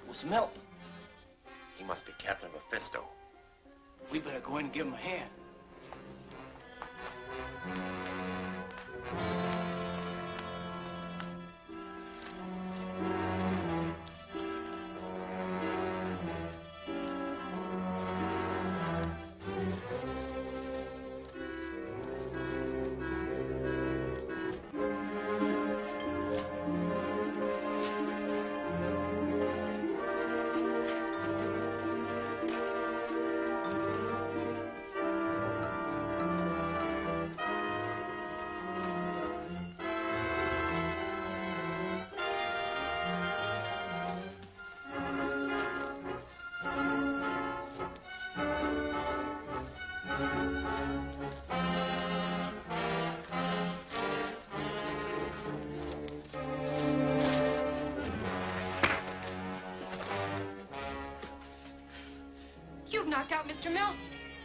Was Milton. He must be Captain Mephisto. We better go in and give him a hand. You've knocked out Mr. Milton.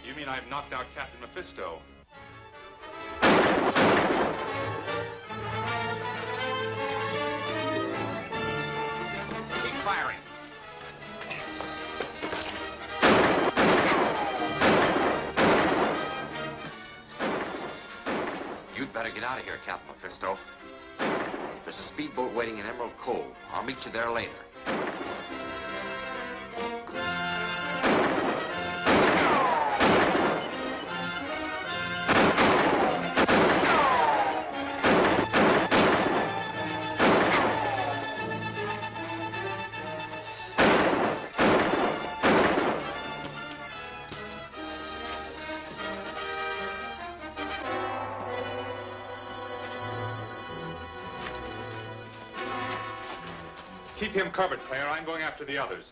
You mean I've knocked out Captain Mephisto? firing. You'd better get out of here, Captain Mephisto. There's a speedboat waiting in Emerald Cove. I'll meet you there later. Keep him covered, Claire. I'm going after the others.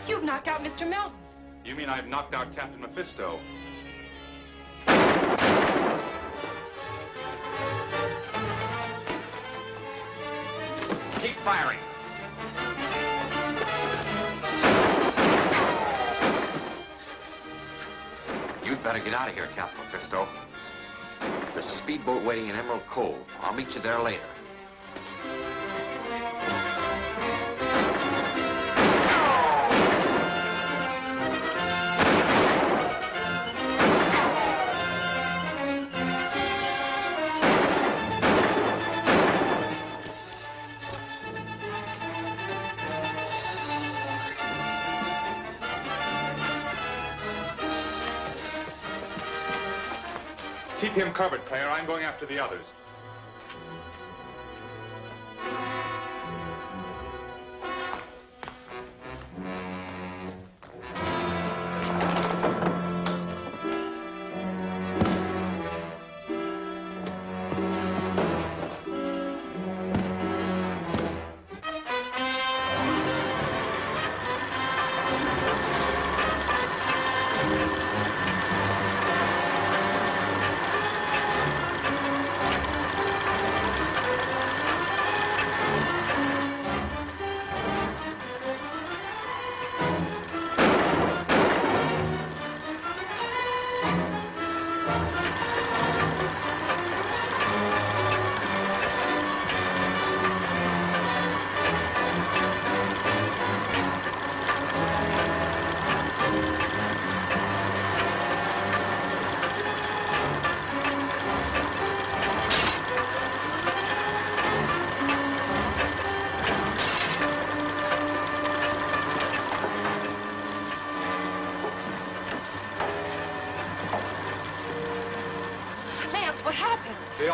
You've knocked out Mr. Melton. You mean I've knocked out Captain Mephisto? Keep firing. You'd better get out of here, Captain Mephisto. There's a speedboat waiting in Emerald Cove. I'll meet you there later. Keep him covered, Claire. I'm going after the others.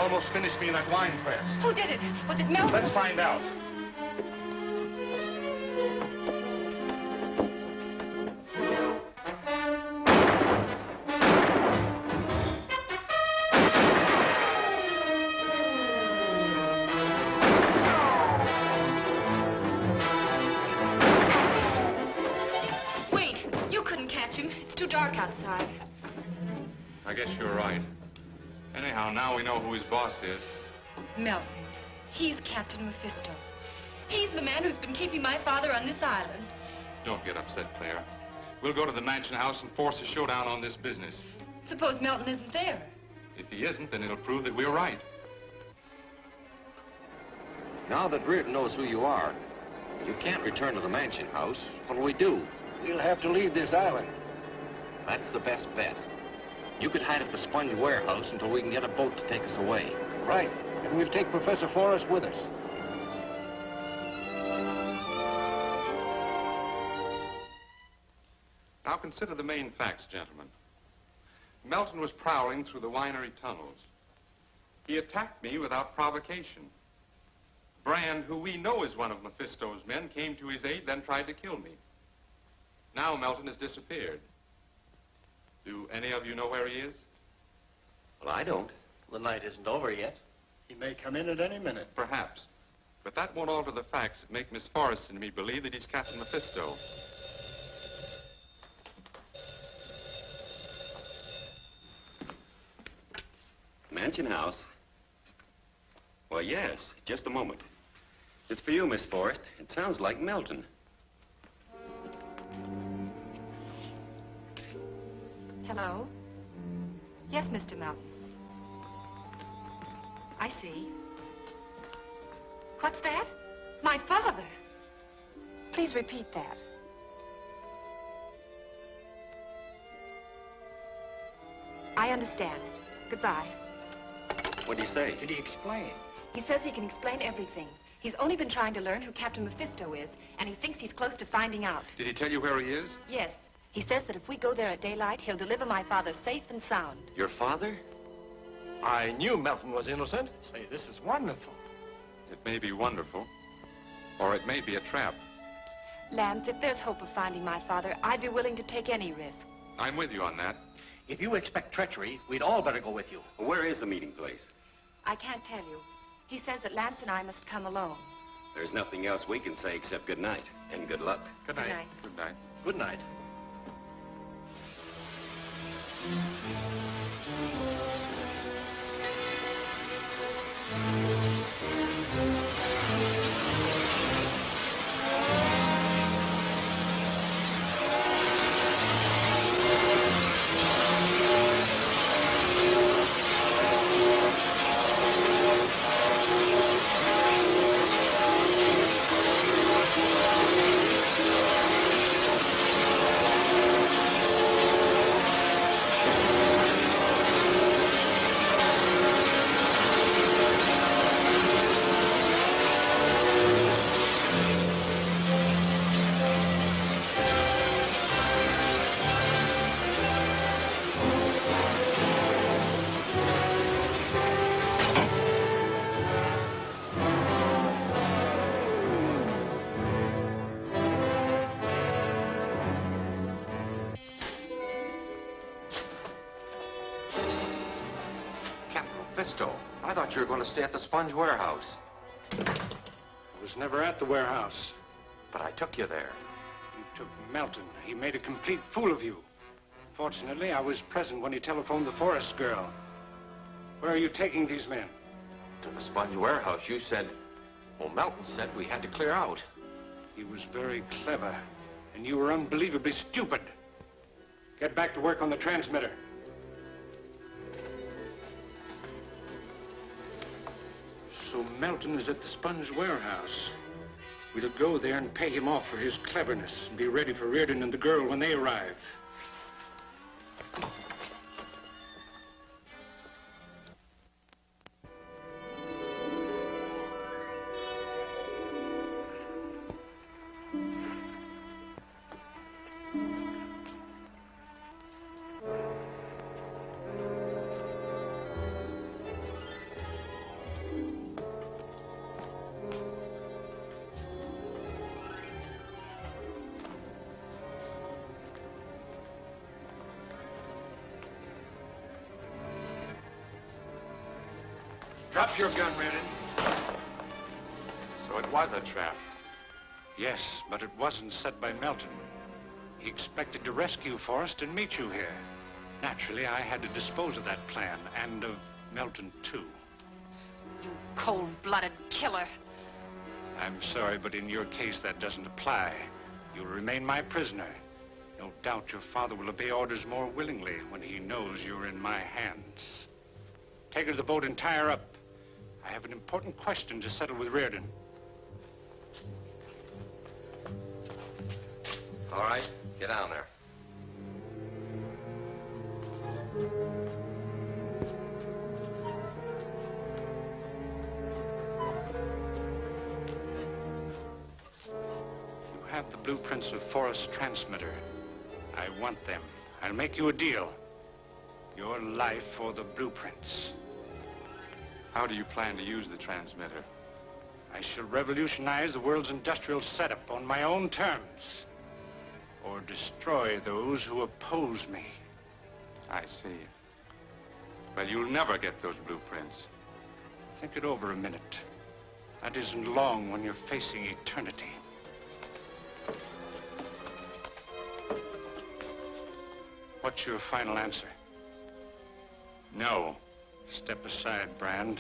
almost finished me in that wine press. Who did it? Was it Melton? Let's find out. Wait, you couldn't catch him. It's too dark outside. I guess you're right. Anyhow, now we know who his boss is. Melton. He's Captain Mephisto. He's the man who's been keeping my father on this island. Don't get upset, Claire. We'll go to the mansion house and force a showdown on this business. Suppose Melton isn't there. If he isn't, then it'll prove that we're right. Now that Reardon knows who you are, you can't return to the mansion house. What'll we do? We'll have to leave this island. That's the best bet. You could hide at the sponge warehouse until we can get a boat to take us away. Right. And we'll take Professor Forrest with us. Now consider the main facts, gentlemen. Melton was prowling through the winery tunnels. He attacked me without provocation. Brand, who we know is one of Mephisto's men, came to his aid, then tried to kill me. Now Melton has disappeared. Do any of you know where he is? Well, I don't. The night isn't over yet. He may come in at any minute. Perhaps. But that won't alter the facts that make Miss Forrest and me believe that he's Captain Mephisto. Mansion house? Well, yes. Just a moment. It's for you, Miss Forrest. It sounds like Melton. Hello? Yes, Mr. Melton. I see. What's that? My father. Please repeat that. I understand. Goodbye. What'd he say? Did he explain? He says he can explain everything. He's only been trying to learn who Captain Mephisto is, and he thinks he's close to finding out. Did he tell you where he is? Yes. He says that if we go there at daylight, he'll deliver my father safe and sound. Your father? I knew Melton was innocent. Say, this is wonderful. It may be wonderful, or it may be a trap. Lance, if there's hope of finding my father, I'd be willing to take any risk. I'm with you on that. If you expect treachery, we'd all better go with you. Where is the meeting place? I can't tell you. He says that Lance and I must come alone. There's nothing else we can say except good night and good luck. Good night. Good night. Good night. I thought you were going to stay at the sponge warehouse. I was never at the warehouse. But I took you there. You took Melton. He made a complete fool of you. Fortunately, I was present when he telephoned the Forrest girl. Where are you taking these men? To the sponge warehouse. You said... Well, Melton said we had to clear out. He was very clever, and you were unbelievably stupid. Get back to work on the transmitter. So Melton is at the sponge warehouse. We'll go there and pay him off for his cleverness and be ready for Reardon and the girl when they arrive. Drop your gun, Reardon. So it was a trap. Yes, but it wasn't set by Melton. He expected to rescue Forrest and meet you here. Naturally, I had to dispose of that plan, and of Melton, too. You cold-blooded killer. I'm sorry, but in your case, that doesn't apply. You'll remain my prisoner. No doubt your father will obey orders more willingly when he knows you're in my hands. Take her to the boat and tie her up. I have an important question to settle with Reardon. All right, get down there. You have the blueprints of Forrest's transmitter. I want them. I'll make you a deal. Your life or the blueprints. How do you plan to use the transmitter? I shall revolutionize the world's industrial setup on my own terms. Or destroy those who oppose me. I see. Well, you'll never get those blueprints. Think it over a minute. That isn't long when you're facing eternity. What's your final answer? No. Step aside, Brand.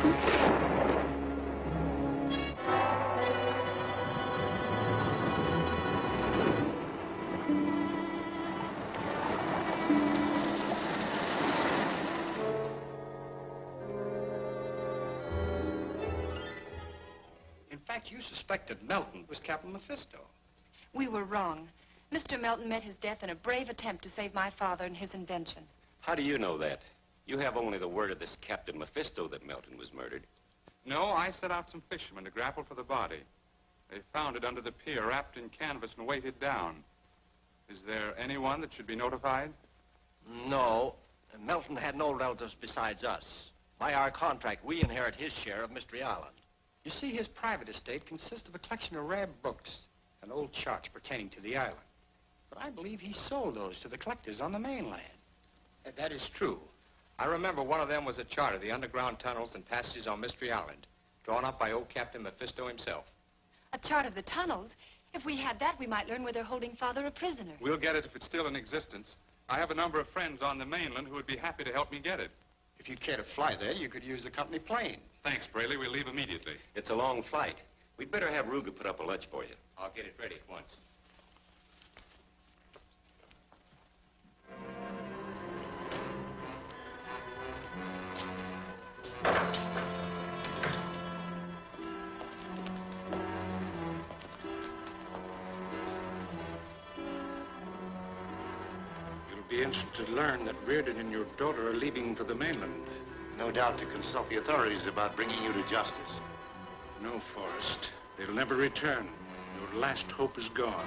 In fact, you suspected Melton was Captain Mephisto. We were wrong. Mr. Melton met his death in a brave attempt to save my father and his invention. How do you know that? You have only the word of this Captain Mephisto that Melton was murdered. No, I sent out some fishermen to grapple for the body. They found it under the pier, wrapped in canvas and weighted down. Is there anyone that should be notified? No. Melton had no relatives besides us. By our contract, we inherit his share of Mystery Island. You see, his private estate consists of a collection of rare books and old charts pertaining to the island. But I believe he sold those to the collectors on the mainland. That is true. I remember one of them was a chart of the underground tunnels and passages on Mystery Island, drawn up by old Captain Mephisto himself. A chart of the tunnels? If we had that, we might learn where they're holding Father a prisoner. We'll get it if it's still in existence. I have a number of friends on the mainland who would be happy to help me get it. If you'd care to fly there, you could use the company plane. Thanks, Braley. We'll leave immediately. It's a long flight. We'd better have Ruger put up a lunch for you. I'll get it ready at once. You'll be interested to learn that Reardon and your daughter are leaving for the mainland. No doubt to consult the authorities about bringing you to justice. No, Forrest. They'll never return. Your last hope is gone.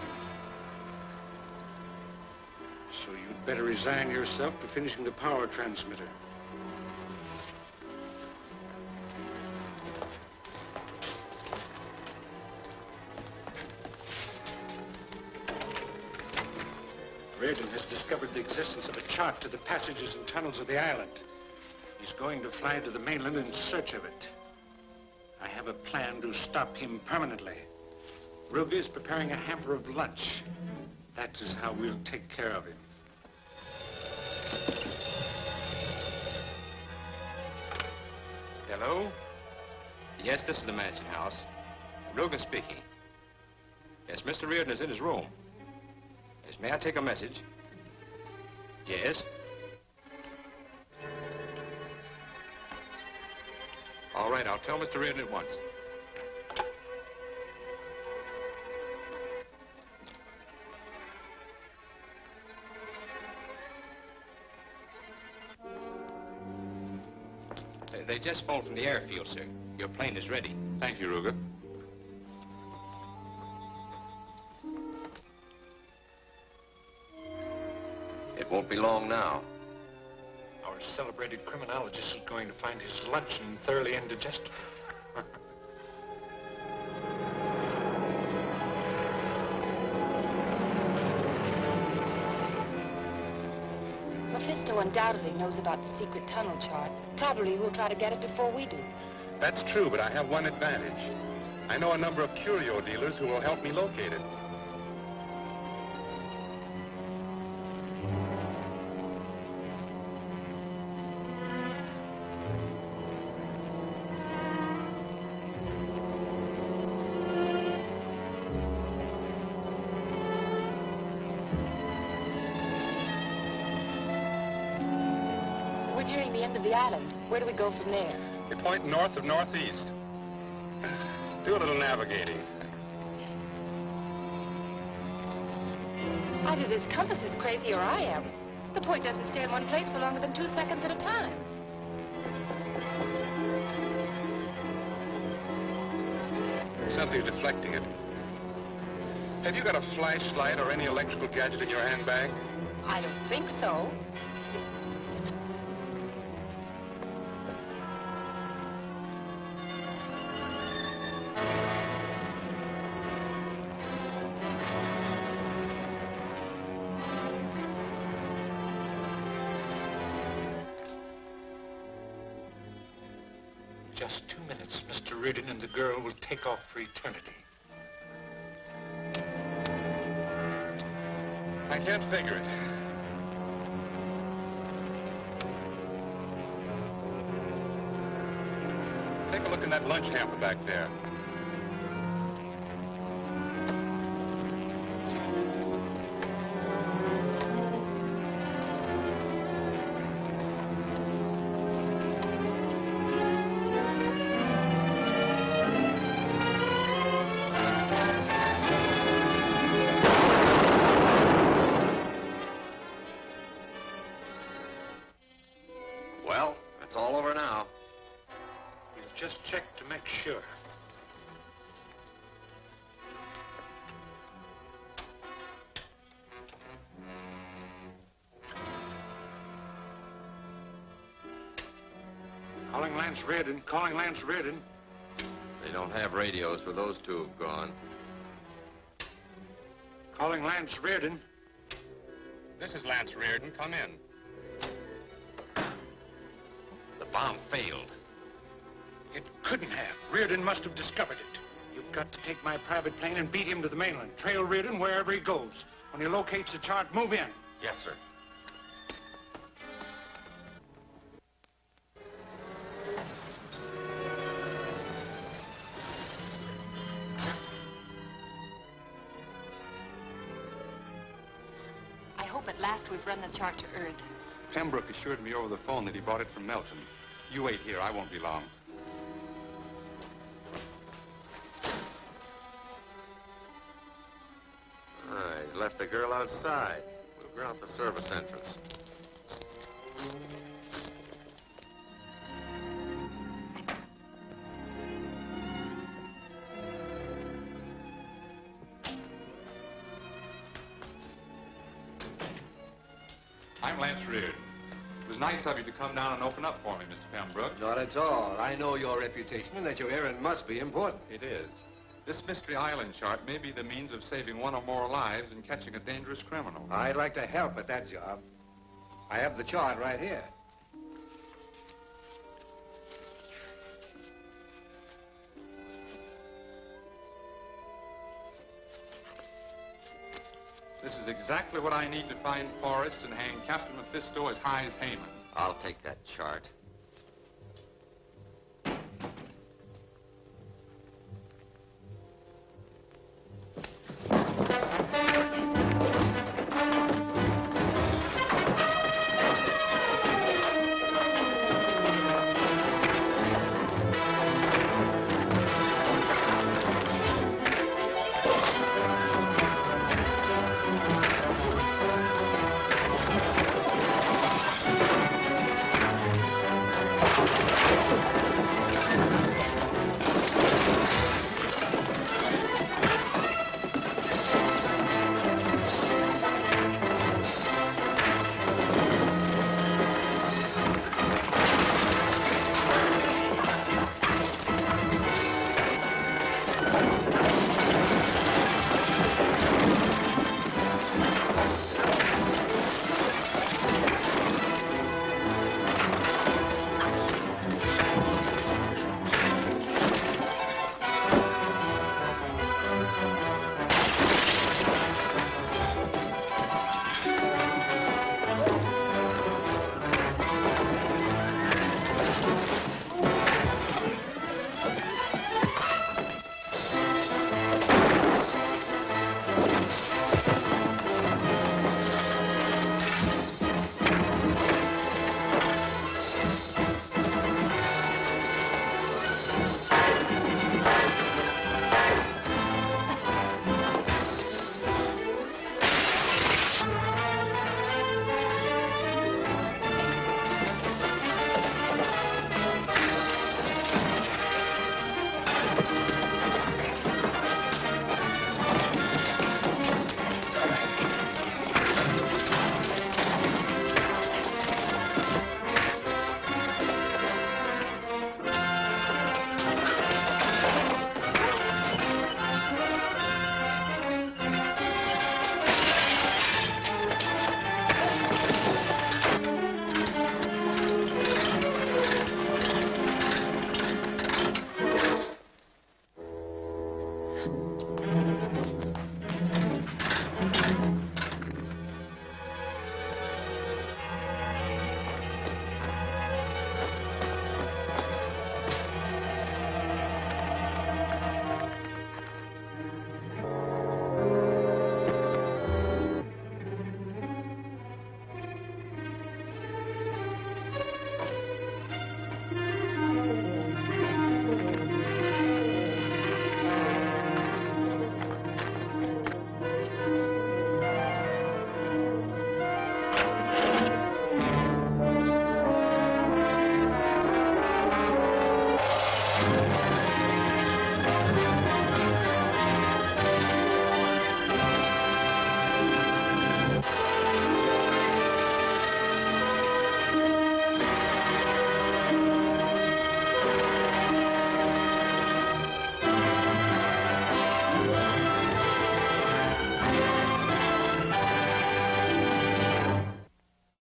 So you'd better resign yourself to finishing the power transmitter. Reardon has discovered the existence of a chart to the passages and tunnels of the island. He's going to fly to the mainland in search of it. I have a plan to stop him permanently. Ruger is preparing a hamper of lunch. That is how we'll take care of him. Hello? Yes, this is the mansion house. Ruger speaking. Yes, Mr. Reardon is in his room. Yes, may I take a message? Yes? All right, I'll tell Mr. Reardon at once. They just phoned from the airfield, sir. Your plane is ready. Thank you, Ruger. It won't be long now. Our celebrated criminologist is going to find his luncheon thoroughly indigestible. Mephisto undoubtedly knows about the secret tunnel chart. Probably we'll try to get it before we do. That's true, but I have one advantage. I know a number of curio dealers who will help me locate it. We're nearing the end of the island. Where do we go from there? We point north of northeast. Do a little navigating. Either this compass is crazy or I am. The point doesn't stay in one place for longer than 2 seconds at a time. Something's deflecting it. Have you got a flashlight or any electrical gadget in your handbag? I don't think so. Just 2 minutes, Mr. Reardon and the girl will take off for eternity. I can't figure it. Take a look in that lunch hamper back there. Well, it's all over now. We'll just check to make sure. Calling Lance Reardon, calling Lance Reardon. They don't have radios where those two have gone. Calling Lance Reardon. This is Lance Reardon. Come in. The bomb failed. It couldn't have. Reardon must have discovered it. You've got to take my private plane and beat him to the mainland. Trail Reardon wherever he goes. When he locates the chart, move in. Yes, sir. I hope at last we've run the chart to Earth. Pembroke assured me over the phone that he bought it from Melton. You wait here. I won't be long. He's left the girl outside. We'll grout the service entrance. I'm Lance Reardon. It was nice of you to come down and open up for me, Mr. Pembroke. Not at all. I know your reputation and that your errand must be important. It is. This Mystery Island chart may be the means of saving one or more lives and catching a dangerous criminal. I'd like to help at that job. I have the chart right here. This is exactly what I need to find Forrest and hang Captain Mephisto as high as Haman. I'll take that chart. Thank you.